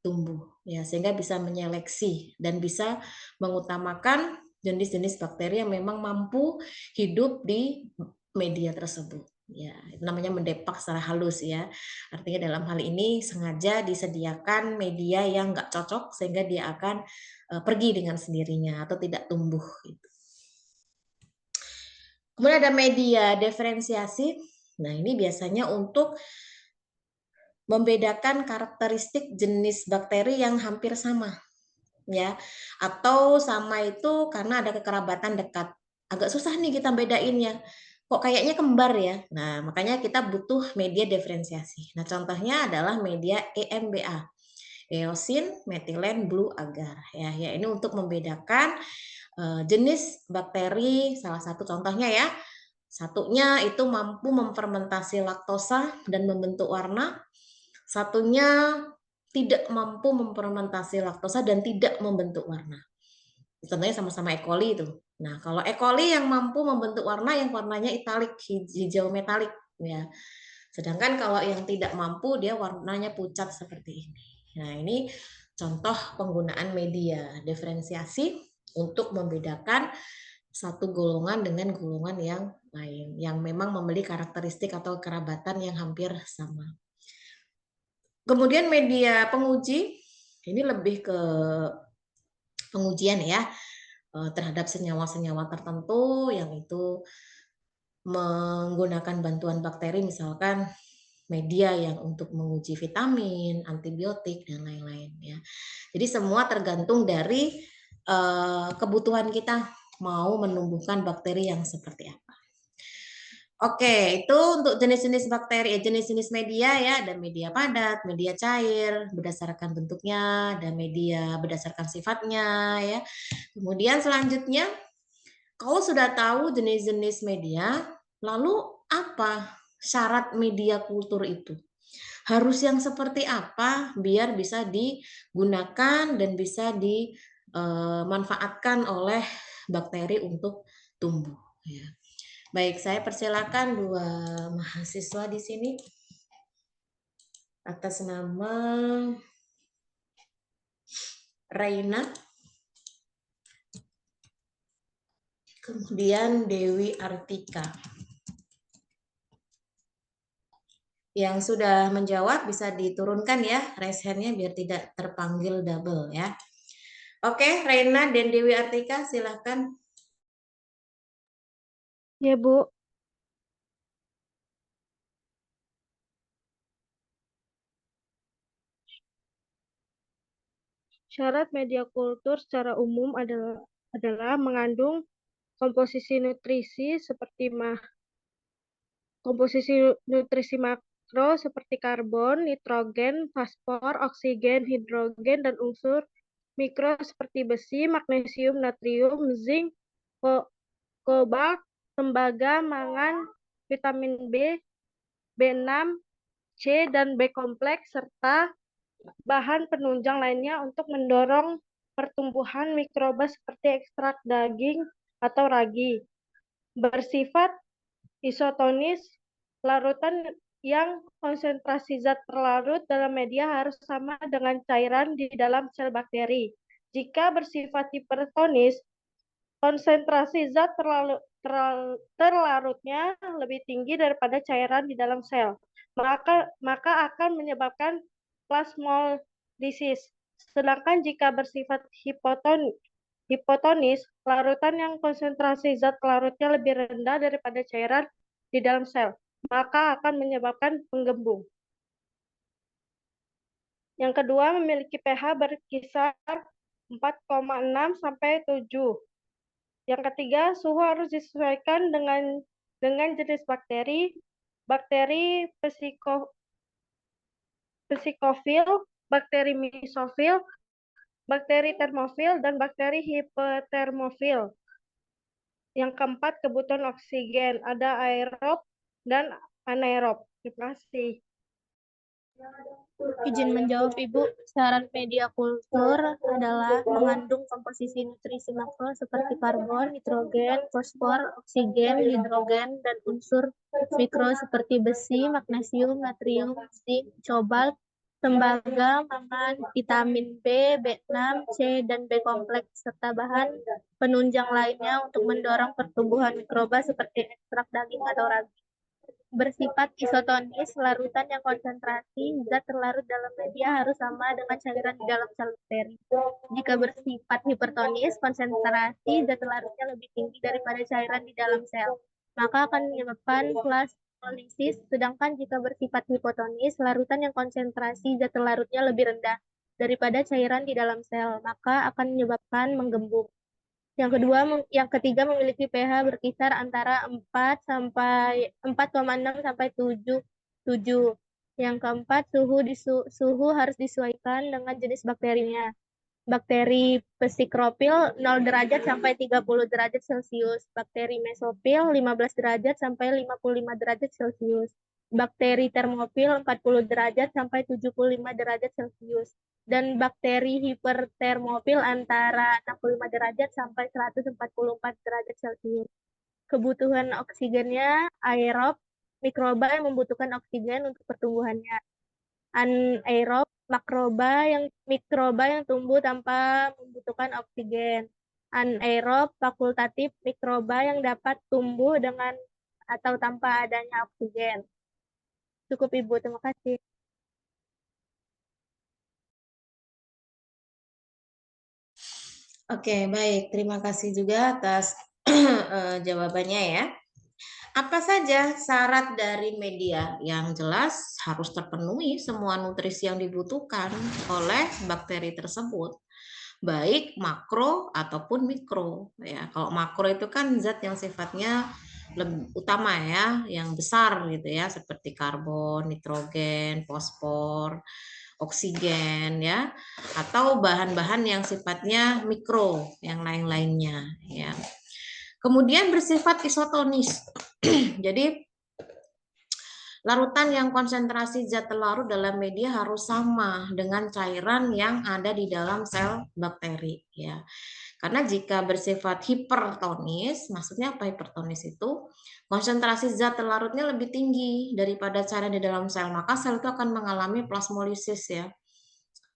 Speaker 1: tumbuh ya, sehingga bisa menyeleksi dan bisa mengutamakan jenis-jenis bakteri yang memang mampu hidup di media tersebut. Ya, itu namanya mendepak secara halus ya. Artinya dalam hal ini sengaja disediakan media yang nggak cocok sehingga dia akan pergi dengan sendirinya atau tidak tumbuh. Gitu. Kemudian ada media diferensiasi. Nah, ini biasanya untuk membedakan karakteristik jenis bakteri yang hampir sama. Ya, atau sama itu karena ada kekerabatan dekat. Agak susah nih kita bedainnya. kok kayaknya kembar ya. Nah, makanya kita butuh media diferensiasi. Nah, contohnya adalah media EMBA, eosin metilen blue agar ya. Ya, ini untuk membedakan jenis bakteri, salah satu contohnya ya. Satunya itu mampu memfermentasi laktosa dan membentuk warna. Satunya tidak mampu memfermentasi laktosa dan tidak membentuk warna. Contohnya sama-sama E. coli itu. Nah, kalau E. coli yang mampu membentuk warna yang warnanya italik, hijau metalik ya. Sedangkan kalau yang tidak mampu dia warnanya pucat seperti ini. Nah, ini contoh penggunaan media diferensiasi untuk membedakan satu golongan dengan golongan yang lain yang memang memiliki karakteristik atau kerabatan yang hampir sama. Kemudian media penguji ini lebih ke pengujian ya terhadap senyawa-senyawa tertentu yang itu menggunakan bantuan bakteri, misalkan media yang untuk menguji vitamin, antibiotik dan lain-lain ya. Jadi semua tergantung dari kebutuhan kita mau menumbuhkan bakteri yang seperti apa. Oke, itu untuk jenis-jenis bakteri, jenis-jenis media ya, ada media padat, media cair, berdasarkan bentuknya, ada media berdasarkan sifatnya ya. Kemudian selanjutnya, kalau sudah tahu jenis-jenis media, lalu apa syarat media kultur itu? Harus yang seperti apa biar bisa digunakan dan bisa dimanfaatkan oleh bakteri untuk tumbuh ya. Baik, saya persilakan dua mahasiswa di sini atas nama Reina, kemudian Dewi Artika. Yang sudah menjawab bisa diturunkan ya raise hand-nya biar tidak terpanggil double ya. Oke, Reina dan Dewi Artika silakan.
Speaker 10: Ya, Bu. Syarat media kultur secara umum adalah mengandung komposisi nutrisi seperti komposisi nutrisi makro seperti karbon, nitrogen, fosfor, oksigen, hidrogen, dan unsur mikro seperti besi, magnesium, natrium, zinc, kobalt, tembaga, mangan, vitamin B, B6, C, dan B kompleks, serta bahan penunjang lainnya untuk mendorong pertumbuhan mikroba seperti ekstrak daging atau ragi. Bersifat isotonis, larutan yang konsentrasi zat terlarut dalam media harus sama dengan cairan di dalam sel bakteri. Jika bersifat hipertonis, konsentrasi zat terlarutnya lebih tinggi daripada cairan di dalam sel, maka akan menyebabkan plasmolisis. Sedangkan jika bersifat hipotonis, larutan yang konsentrasi zat larutnya lebih rendah daripada cairan di dalam sel, maka akan menyebabkan penggembung. Yang kedua, memiliki pH berkisar 4,6 sampai 7. Yang ketiga, suhu harus disesuaikan dengan jenis bakteri, bakteri psikofil, bakteri mesofil, bakteri termofil, dan bakteri hipotermofil. Yang keempat, kebutuhan oksigen, ada aerob dan anaerob. Terima kasih.
Speaker 2: Izin menjawab, Ibu. Syarat media kultur adalah mengandung komposisi nutrisi makro seperti karbon, nitrogen, fosfor, oksigen, hidrogen, dan unsur mikro seperti besi, magnesium, natrium, zinc, kobalt, tembaga, mangan, vitamin B, B6, C, dan B kompleks, serta bahan penunjang lainnya untuk mendorong pertumbuhan mikroba seperti ekstrak daging atau ragi. Bersifat isotonis, larutan yang konsentrasi zat terlarut dalam media harus sama dengan cairan di dalam sel bakteri. Jika bersifat hipertonis, konsentrasi zat terlarutnya lebih tinggi daripada cairan di dalam sel, maka akan menyebabkan plasmolisis. Sedangkan jika bersifat hipotonis, larutan yang konsentrasi zat terlarutnya lebih rendah daripada cairan di dalam sel, maka akan menyebabkan menggembung.
Speaker 10: Yang ketiga memiliki pH berkisar antara 4,6 sampai 7. Yang keempat, suhu harus disesuaikan dengan jenis bakterinya. Bakteri Psiklopil 0 derajat sampai 30 derajat Celcius. Bakteri Mesopil 15 derajat sampai 55 derajat Celcius. Bakteri Thermopil 40 derajat sampai 75 derajat Celcius. Dan bakteri hipertermofil antara 65 derajat sampai 144 derajat Celcius. Kebutuhan oksigennya aerob, mikroba yang membutuhkan oksigen untuk pertumbuhannya. Anaerob, mikroba yang tumbuh tanpa membutuhkan oksigen. Anaerob, fakultatif, mikroba yang dapat tumbuh dengan atau tanpa adanya oksigen. Cukup Ibu, terima kasih.
Speaker 1: Oke, baik. Terima kasih juga atas jawabannya ya. Apa saja syarat dari media? Yang jelas harus terpenuhi semua nutrisi yang dibutuhkan oleh bakteri tersebut, baik makro ataupun mikro. Ya, kalau makro itu kan zat yang sifatnya lebih utama ya, yang besar gitu ya, seperti karbon, nitrogen, fosfor, oksigen ya, atau bahan-bahan yang sifatnya mikro, yang lain-lainnya ya. Kemudian bersifat isotonis. Jadi larutan yang konsentrasi zat larut dalam media harus sama dengan cairan yang ada di dalam sel bakteri ya. Karena jika bersifat hipertonis, maksudnya apa hipertonis itu? Konsentrasi zat larutnya lebih tinggi daripada cairan di dalam sel, maka sel itu akan mengalami plasmolisis ya.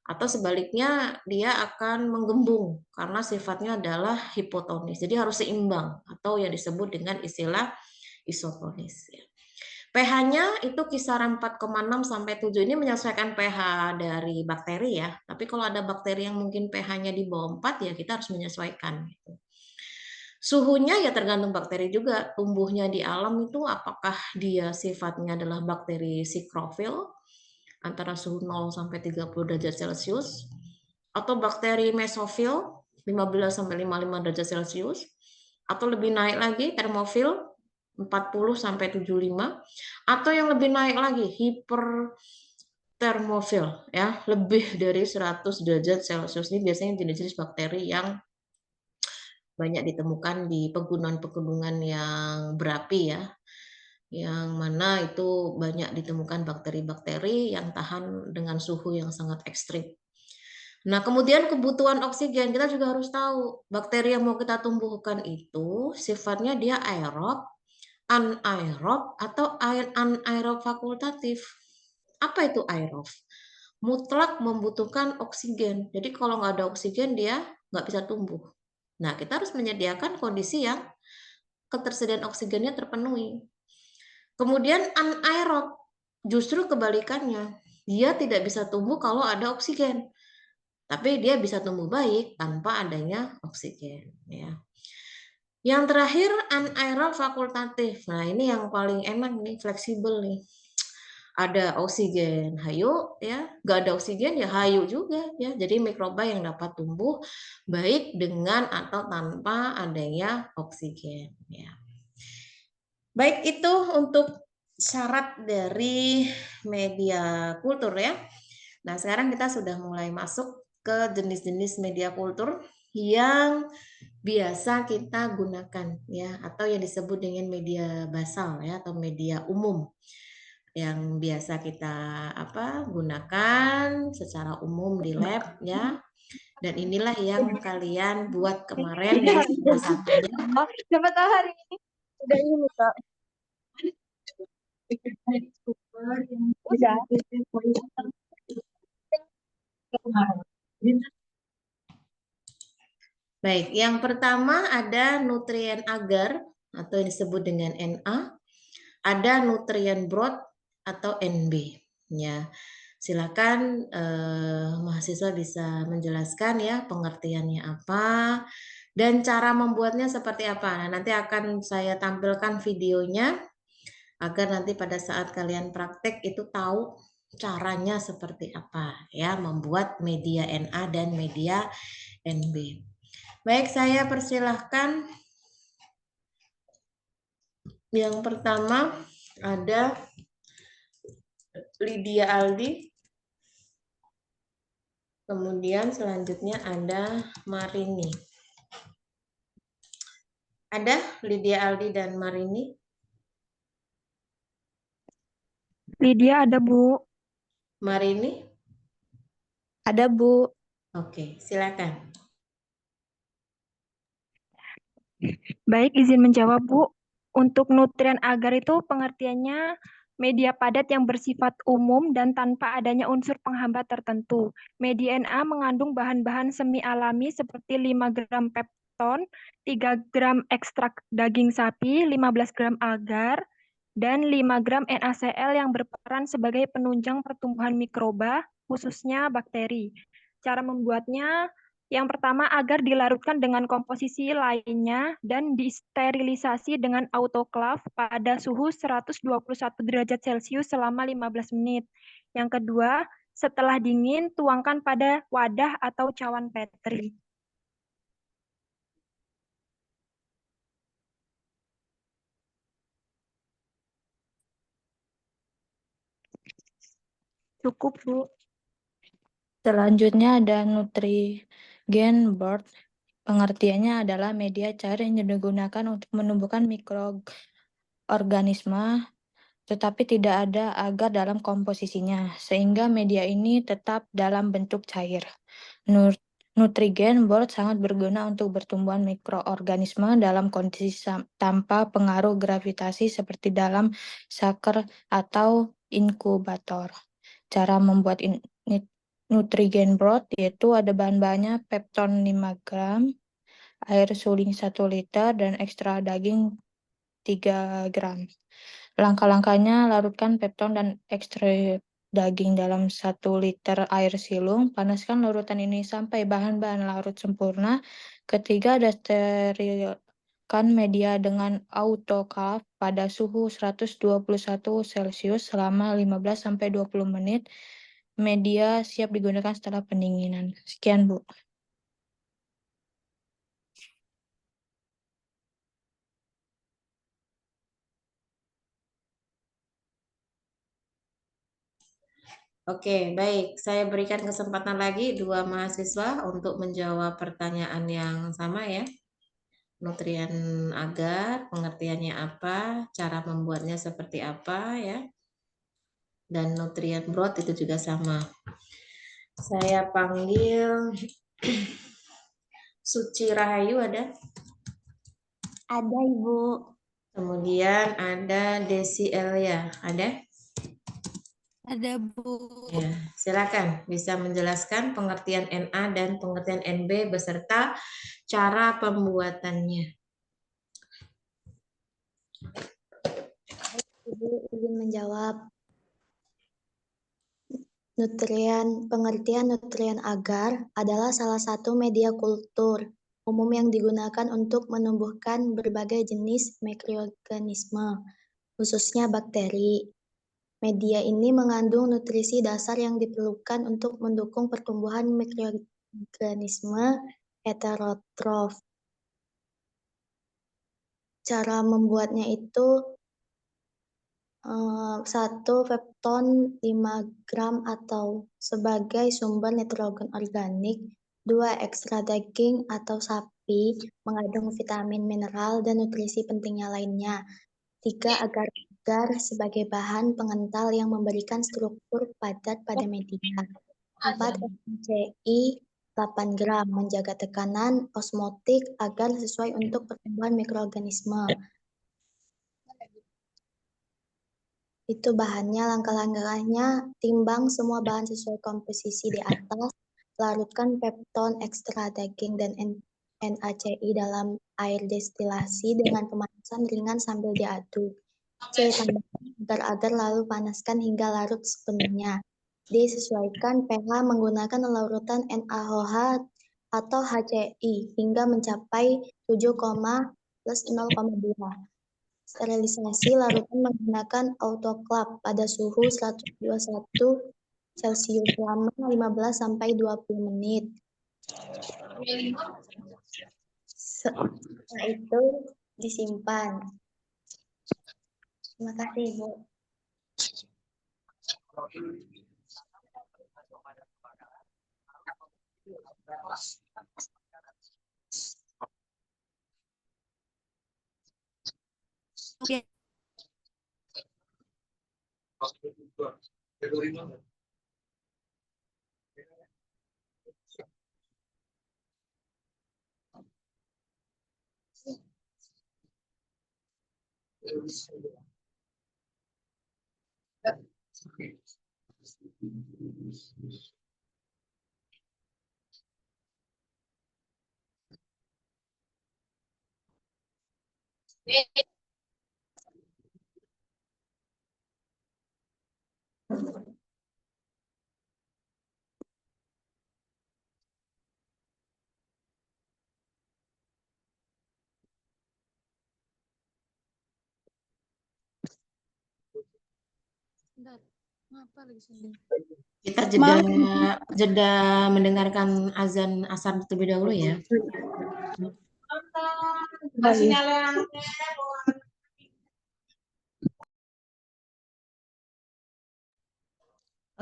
Speaker 1: Atau sebaliknya dia akan menggembung karena sifatnya adalah hipotonis. Jadi harus seimbang atau yang disebut dengan istilah isotonis ya. pH-nya itu kisaran 4,6 sampai 7. Ini menyesuaikan pH dari bakteri ya. Tapi kalau ada bakteri yang mungkin pH-nya di bawah 4 ya kita harus menyesuaikan gitu. Suhunya ya tergantung bakteri juga. Tumbuhnya di alam itu apakah dia sifatnya adalah bakteri siklofil antara suhu 0 sampai 30 derajat Celcius, atau bakteri mesofil 15 sampai 55 derajat Celcius, atau lebih naik lagi termofil 40 sampai 75, atau yang lebih naik lagi hipertermofil ya, lebih dari 100 derajat Celcius. Ini biasanya jenis-jenis bakteri yang banyak ditemukan di pegunungan-pegunungan yang berapi ya, yang mana itu banyak ditemukan bakteri-bakteri yang tahan dengan suhu yang sangat ekstrim. Nah, kemudian kebutuhan oksigen, kita juga harus tahu bakteri yang mau kita tumbuhkan itu sifatnya dia aerob, anaerob, atau anaerob fakultatif. Apa itu aerob? Mutlak membutuhkan oksigen. Jadi kalau nggak ada oksigen dia nggak bisa tumbuh. Nah, kita harus menyediakan kondisi yang ketersediaan oksigennya terpenuhi. Kemudian anaerob, justru kebalikannya. Dia tidak bisa tumbuh kalau ada oksigen. Tapi dia bisa tumbuh baik tanpa adanya oksigen. Ya. Yang terakhir anaerob fakultatif. Nah ini yang paling enak nih, fleksibel nih. Ada oksigen, hayu ya. Gak ada oksigen ya hayu juga ya. Jadi mikroba yang dapat tumbuh baik dengan atau tanpa adanya oksigen. Ya. Baik itu untuk syarat dari media kultur ya. Nah sekarang kita sudah mulai masuk ke jenis-jenis media kultur yang biasa kita gunakan ya, atau yang disebut dengan media basal ya, atau media umum yang biasa kita gunakan secara umum di lab ya. Dan inilah yang kalian buat kemarin ya,
Speaker 2: Siapa tahu hari ini
Speaker 10: Udah ini Kak.
Speaker 2: udah.
Speaker 1: Baik, yang pertama ada nutrien agar atau yang disebut dengan Na, ada nutrien broth atau NB. Ya, silakan mahasiswa bisa menjelaskan ya pengertiannya apa dan cara membuatnya seperti apa. Nah, nanti akan saya tampilkan videonya agar nanti pada saat kalian praktek itu tahu caranya seperti apa ya membuat media Na dan media NB. Baik, saya persilahkan. Yang pertama ada Lydia Aldi. Kemudian selanjutnya ada Marini. Ada Lydia Aldi dan Marini?
Speaker 8: Lydia ada, Bu.
Speaker 1: Marini?
Speaker 2: Ada, Bu.
Speaker 1: Oke, silakan.
Speaker 11: Baik, izin menjawab, Bu. Untuk nutrien agar itu pengertiannya media padat yang bersifat umum dan tanpa adanya unsur penghambat tertentu. Media Na mengandung bahan-bahan semi alami seperti 5 gram pepton, 3 gram ekstrak daging sapi, 15 gram agar, dan 5 gram NaCl yang berperan sebagai penunjang pertumbuhan mikroba, khususnya bakteri. Cara membuatnya, yang pertama, agar dilarutkan dengan komposisi lainnya dan disterilisasi dengan autoklaf pada suhu 121 derajat Celcius selama 15 menit. Yang kedua, setelah dingin, tuangkan pada wadah atau cawan Petri. Cukup, Bu.
Speaker 2: Selanjutnya ada Nutrigen board. Pengertiannya adalah media cair yang digunakan untuk menumbuhkan mikroorganisme, tetapi tidak ada agar dalam komposisinya, sehingga media ini tetap dalam bentuk cair. Nutrigen board sangat berguna untuk pertumbuhan mikroorganisme dalam kondisi tanpa pengaruh gravitasi seperti dalam shaker atau inkubator. Cara membuat Nutrigen broth yaitu ada bahan-bahannya pepton 5 gram, air suling 1 liter, dan ekstra daging 3 gram. Langkah-langkahnya, larutkan pepton dan ekstra daging dalam 1 liter air silung. Panaskan larutan ini sampai bahan-bahan larut sempurna. Ketiga, ada sterilkan media dengan autoclave pada suhu 121 Celcius selama 15-20 menit. Media siap digunakan setelah pendinginan. Sekian, Bu.
Speaker 1: Oke, baik. Saya berikan kesempatan lagi 2 mahasiswa untuk menjawab pertanyaan yang sama ya. Nutrien agar, pengertiannya apa, cara membuatnya seperti apa ya. Dan nutrien broth itu juga sama. Saya panggil Suci Rahayu ada?
Speaker 3: Ada, Ibu.
Speaker 1: Kemudian ada Desi Elia, ada?
Speaker 2: Ada, Bu.
Speaker 1: Ya, silakan bisa menjelaskan pengertian Na dan pengertian Nb beserta cara pembuatannya.
Speaker 3: Ibu izin menjawab. Pengertian nutrien agar adalah salah satu media kultur umum yang digunakan untuk menumbuhkan berbagai jenis mikroorganisme, khususnya bakteri. Media ini mengandung nutrisi dasar yang diperlukan untuk mendukung pertumbuhan mikroorganisme heterotrof. Cara membuatnya itu 1 pepton 5 gram atau sebagai sumber nitrogen organik, 2 ekstra daging atau sapi mengandung vitamin, mineral, dan nutrisi pentingnya lainnya, 3 agar-agar sebagai bahan pengental yang memberikan struktur padat pada media, 4 NaCl 8 gram menjaga tekanan osmotik agar sesuai untuk pertumbuhan mikroorganisme. Itu bahannya, langkah-langkahnya, timbang semua bahan sesuai komposisi di atas, larutkan pepton ekstra daging dan NaCl dalam air destilasi dengan pemanasan ringan sambil diaduk. C. Tambahkan agar-agar lalu panaskan hingga larut sepenuhnya. D. Sesuaikan pH menggunakan larutan NaOH atau HCl hingga mencapai 7, plus 0,2. Sterilisasi larutan menggunakan autoklaf pada suhu 121 Celcius selama 15-20 menit.
Speaker 12: Setelah itu disimpan. Terima kasih, Ibu.
Speaker 2: Oke.
Speaker 1: Kita jeda mendengarkan azan asar terlebih dahulu ya.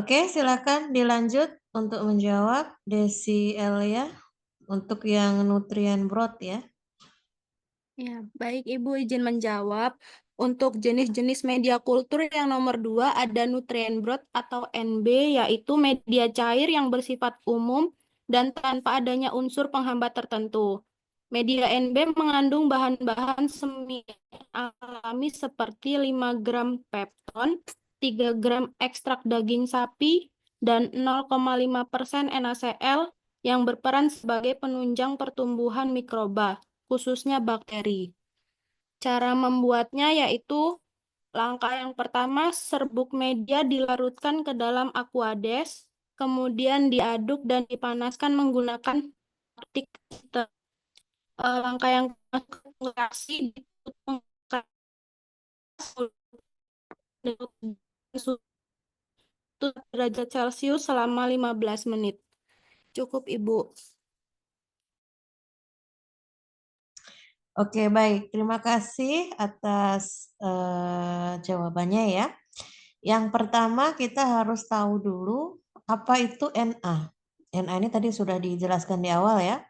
Speaker 1: Oke, silakan dilanjut untuk menjawab Desi Elia untuk yang nutrien broth ya.
Speaker 6: Ya, baik Ibu izin menjawab. Untuk jenis-jenis media kultur yang nomor 2 ada nutrien broth atau NB, yaitu media cair yang bersifat umum dan tanpa adanya unsur penghambat tertentu. Media NB mengandung bahan-bahan semi alami seperti 5 gram pepton, 3 gram ekstrak daging sapi, dan 0,5% NaCl yang berperan sebagai penunjang pertumbuhan mikroba, khususnya bakteri. Cara membuatnya yaitu langkah yang pertama, serbuk media dilarutkan ke dalam aquades, kemudian diaduk dan dipanaskan menggunakan optik. Langkah yang reaksi ditutup derajat Celcius selama 15 menit. Cukup, Ibu.
Speaker 1: Oke, baik. Terima kasih atas jawabannya ya. Yang pertama kita harus tahu dulu apa itu Na. Na ini tadi sudah dijelaskan di awal ya.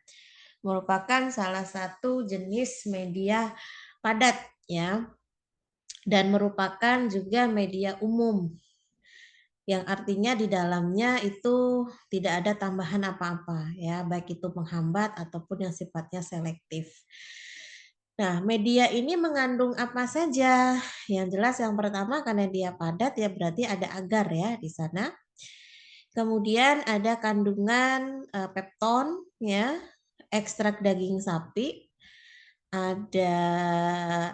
Speaker 1: Merupakan salah satu jenis media padat ya. Dan merupakan juga media umum. Yang artinya di dalamnya itu tidak ada tambahan apa-apa ya, baik itu penghambat ataupun yang sifatnya selektif. Nah, media ini mengandung apa saja? Yang jelas yang pertama karena dia padat ya berarti ada agar ya di sana. Kemudian ada kandungan pepton ya, ekstrak daging sapi. Ada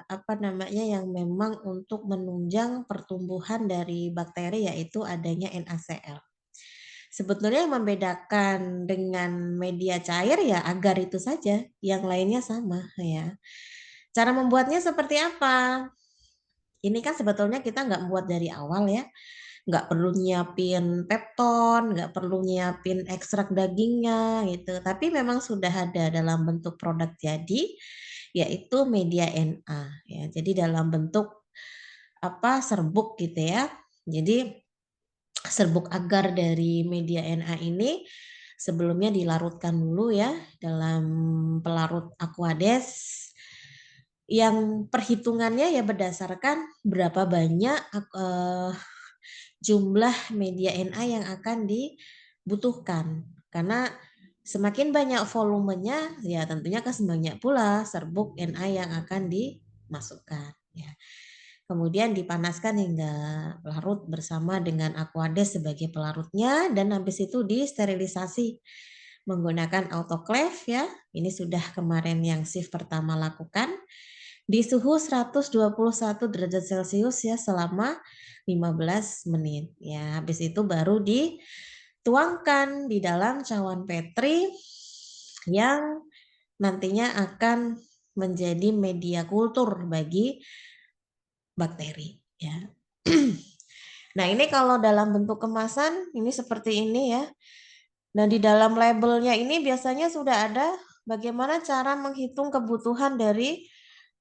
Speaker 1: apa namanya yang memang untuk menunjang pertumbuhan dari bakteri yaitu adanya NaCl. Sebetulnya yang membedakan dengan media cair ya agar itu saja, yang lainnya sama ya. Cara membuatnya seperti apa? Ini kan sebetulnya kita nggak buat dari awal ya. Nggak perlu nyiapin pepton, nggak perlu nyiapin ekstrak dagingnya gitu. Tapi memang sudah ada dalam bentuk produk jadi, yaitu media Na. Ya. Jadi dalam bentuk apa serbuk gitu ya. Jadi serbuk agar dari media Na ini sebelumnya dilarutkan dulu ya dalam pelarut aquades yang perhitungannya ya berdasarkan berapa banyak jumlah media Na yang akan dibutuhkan. Karena semakin banyak volumenya ya tentunya sebanyak pula serbuk Na yang akan dimasukkan ya. Kemudian dipanaskan hingga larut bersama dengan aquades sebagai pelarutnya dan habis itu disterilisasi menggunakan autoclave ya. Ini sudah kemarin yang shift pertama lakukan di suhu 121 derajat Celcius ya selama 15 menit. Ya, habis itu baru dituangkan di dalam cawan Petri yang nantinya akan menjadi media kultur bagi bakteri ya. Nah, ini kalau dalam bentuk kemasan ini seperti ini ya. Nah, di dalam labelnya ini biasanya sudah ada bagaimana cara menghitung kebutuhan dari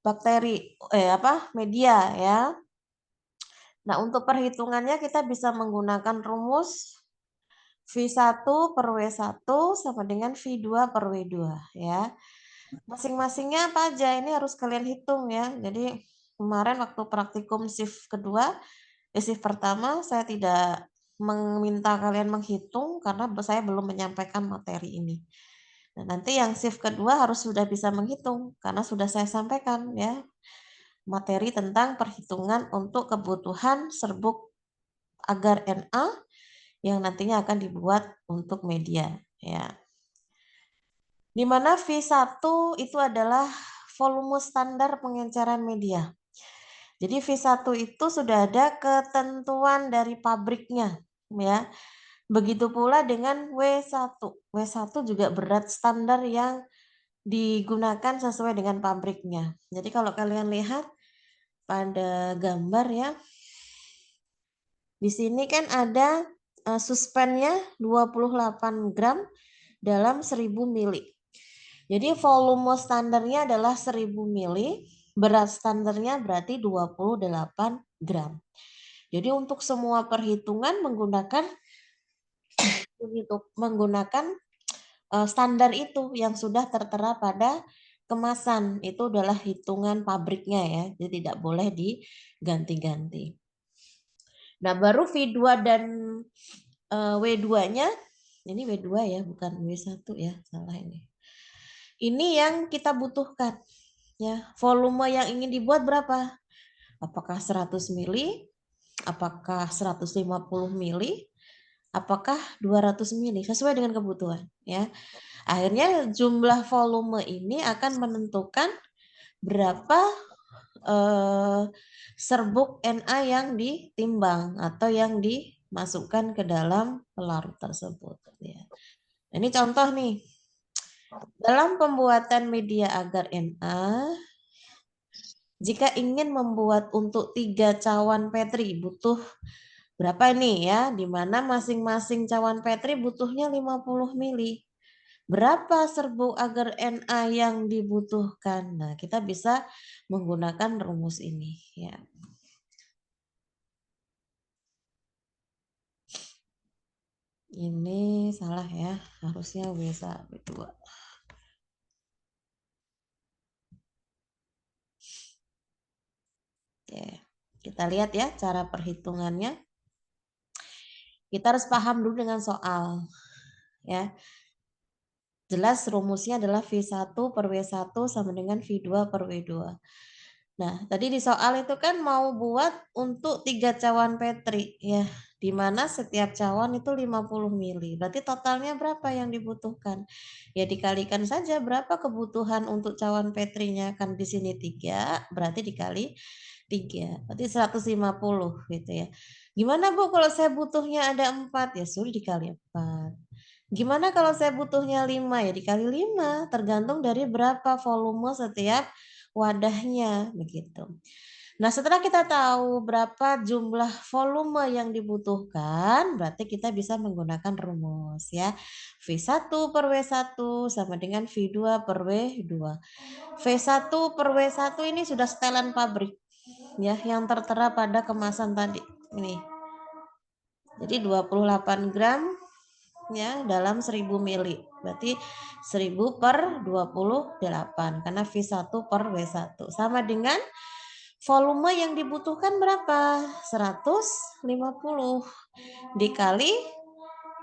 Speaker 1: bakteri media ya. Nah, untuk perhitungannya kita bisa menggunakan rumus V1 per W1 sama dengan V2 per W2 ya. Masing-masingnya apa aja ini harus kalian hitung ya. Jadi kemarin waktu praktikum shift kedua, shift pertama saya tidak meminta kalian menghitung karena saya belum menyampaikan materi ini. Nah, nanti yang shift kedua harus sudah bisa menghitung karena sudah saya sampaikan ya materi tentang perhitungan untuk kebutuhan serbuk agar Na yang nantinya akan dibuat untuk media ya. Di mana V1 itu adalah volume standar pengenceran media. Jadi V1 itu sudah ada ketentuan dari pabriknya ya. Begitu pula dengan W1. W1 juga berat standar yang digunakan sesuai dengan pabriknya. Jadi kalau kalian lihat pada gambar ya. Di sini kan ada suspennya 28 gram dalam 1000 mili. Jadi volume standarnya adalah 1000 mili, berat standarnya berarti 28 gram. Jadi untuk semua perhitungan menggunakan standar itu yang sudah tertera pada kemasan. Itu adalah hitungan pabriknya ya, jadi tidak boleh diganti-ganti. Nah, baru V2 dan W2-nya, ini W2 ya, bukan W1 ya, salah ini. Ini yang kita butuhkan. Ya, volume yang ingin dibuat berapa? Apakah 100 mili? Apakah 150 mili? Apakah 200 mili? Sesuai dengan kebutuhan. Ya, akhirnya jumlah volume ini akan menentukan berapa serbuk Na yang ditimbang atau yang dimasukkan ke dalam pelarut tersebut. Ya. Ini contoh nih. Dalam pembuatan media agar Na, jika ingin membuat untuk 3 cawan Petri butuh berapa nih ya? Di mana masing-masing cawan Petri butuhnya 50 mili. Berapa serbuk agar Na yang dibutuhkan? Nah, kita bisa menggunakan rumus ini ya. Ini salah ya, harusnya W1 W2. Oke, kita lihat ya cara perhitungannya. Kita harus paham dulu dengan soal ya. Jelas rumusnya adalah V1 per W1 sama dengan V2 per W2. Nah, tadi di soal itu kan mau buat untuk 3 cawan Petri ya, di mana setiap cawan itu 50 mili. Berarti totalnya berapa yang dibutuhkan? Ya dikalikan saja berapa kebutuhan untuk cawan Petrinya, kan di sini 3, berarti dikali 3. Berarti 150 gitu ya. Gimana Bu kalau saya butuhnya ada 4? Ya sudah dikali 4. Gimana kalau saya butuhnya 5? Ya dikali 5, tergantung dari berapa volume setiap wadahnya begitu. Nah, setelah kita tahu berapa jumlah volume yang dibutuhkan, berarti kita bisa menggunakan rumus ya. V1 per W1 sama dengan V2 per W2. V1 per W1 ini sudah setelan pabrik ya, yang tertera pada kemasan tadi. Ini. Jadi 28 gram ya dalam 1000 mili. Berarti 1000 per 28 karena V1 per W1 sama dengan volume yang dibutuhkan berapa? 150 dikali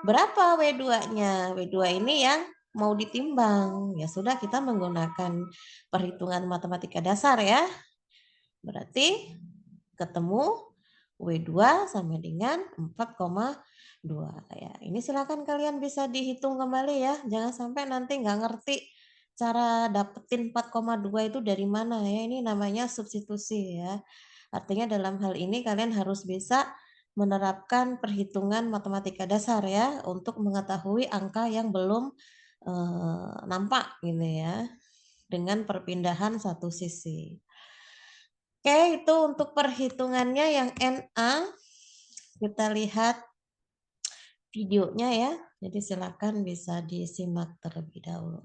Speaker 1: berapa W2-nya? W2 ini yang mau ditimbang. Ya sudah, kita menggunakan perhitungan matematika dasar ya. Berarti ketemu W2 sama dengan 4,2 ya. Ini silakan kalian bisa dihitung kembali ya. Jangan sampai nanti nggak ngerti cara dapetin 4,2 itu dari mana ya. Ini namanya substitusi ya. Artinya dalam hal ini kalian harus bisa menerapkan perhitungan matematika dasar ya untuk mengetahui angka yang belum nampak gitu ya dengan perpindahan satu sisi. Oke, itu untuk perhitungannya yang Na. Kita lihat videonya ya. Jadi silakan bisa disimak terlebih dahulu.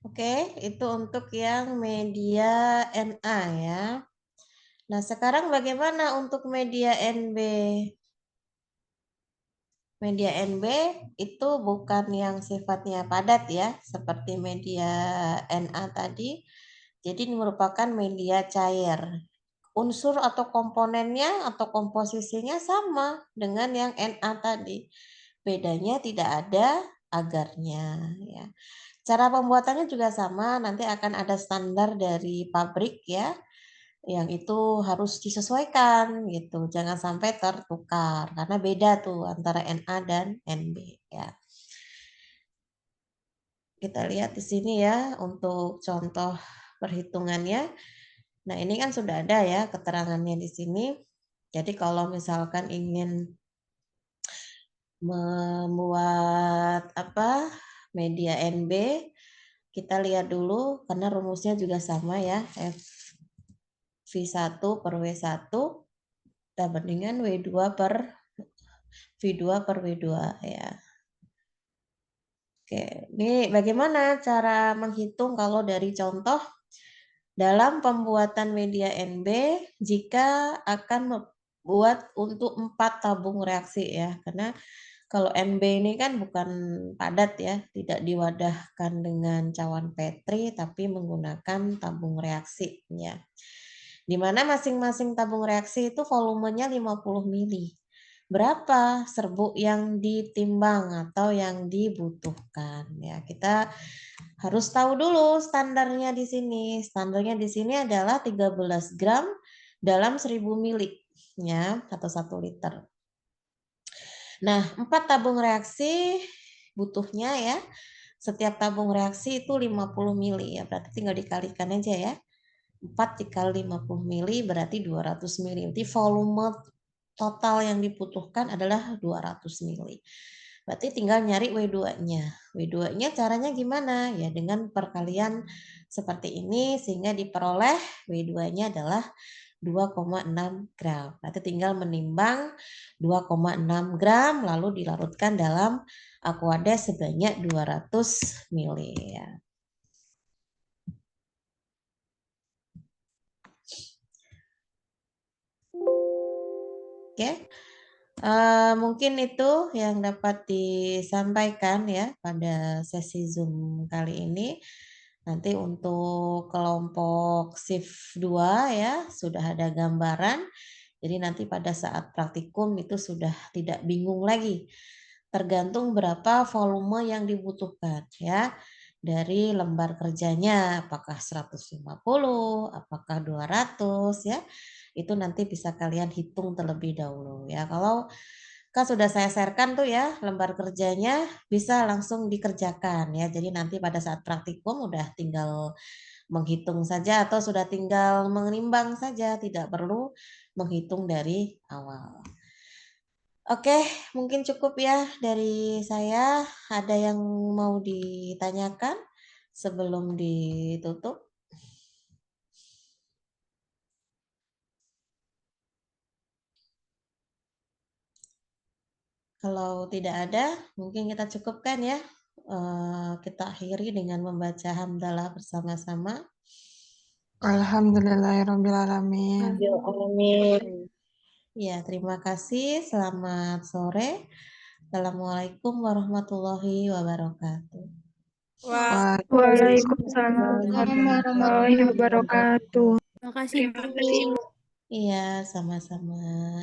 Speaker 1: Oke, itu untuk yang media NA ya. Nah, sekarang bagaimana untuk media NB? Media NB itu bukan yang sifatnya padat ya, seperti media NA tadi. Jadi ini merupakan media cair. Unsur atau komponennya atau komposisinya sama dengan yang Na tadi. Bedanya tidak ada agarnya ya. Cara pembuatannya juga sama, nanti akan ada standar dari pabrik ya, yang itu harus disesuaikan gitu. Jangan sampai tertukar karena beda tuh antara Na dan Nb ya. Kita lihat di sini ya untuk contoh perhitungannya. Nah, ini kan sudah ada ya keterangannya di sini. Jadi kalau misalkan ingin membuat media NB, kita lihat dulu karena rumusnya juga sama ya, V1 per W1 kita bandingkan W2 per V2 per W2 ya. Oke, ini bagaimana cara menghitung kalau dari contoh dalam pembuatan media NB jika akan membuat untuk 4 tabung reaksi ya, karena kalau NB ini kan bukan padat ya, tidak diwadahkan dengan cawan Petri tapi menggunakan tabung reaksi ya. Di mana masing-masing tabung reaksi itu volumenya 50 mili. Berapa serbuk yang ditimbang atau yang dibutuhkan ya. Kita harus tahu dulu standarnya di sini. Standarnya di sini adalah 13 gram dalam 1000 mili ya, atau 1 liter. Nah, 4 tabung reaksi butuhnya ya. Setiap tabung reaksi itu 50 mili ya, berarti tinggal dikalikan aja ya. 4 dikali 50 mili berarti 200 mili. Jadi volume total yang dibutuhkan adalah 200 mili. Berarti tinggal nyari W2-nya. W2-nya caranya gimana? Ya dengan perkalian seperti ini sehingga diperoleh W2-nya adalah 2,6 gram. Berarti tinggal menimbang 2,6 gram lalu dilarutkan dalam aqueous sebanyak 200 mili ya. Oke. Mungkin itu yang dapat disampaikan ya pada sesi Zoom kali ini. Nanti untuk kelompok shift 2 ya sudah ada gambaran. Jadi nanti pada saat praktikum itu sudah tidak bingung lagi. Tergantung berapa volume yang dibutuhkan ya. Dari lembar kerjanya apakah 150, apakah 200 ya. Itu nanti bisa kalian hitung terlebih dahulu ya. Kalau kan sudah saya sharekan tuh ya lembar kerjanya bisa langsung dikerjakan ya. Jadi nanti pada saat praktikum udah tinggal menghitung saja atau sudah tinggal menimbang saja, tidak perlu menghitung dari awal. Oke, mungkin cukup ya dari saya. Ada yang mau ditanyakan sebelum ditutup? Kalau tidak ada, mungkin kita cukupkan ya. Kita akhiri dengan membaca hamdalah bersama-sama.
Speaker 13: Alhamdulillahirrabbilalamin.
Speaker 1: Ya, terima kasih. Selamat sore. Assalamualaikum warahmatullahi wabarakatuh.
Speaker 11: Waalaikumsalam warahmatullahi wabarakatuh.
Speaker 2: Terima kasih, Bu.
Speaker 1: Iya, sama-sama.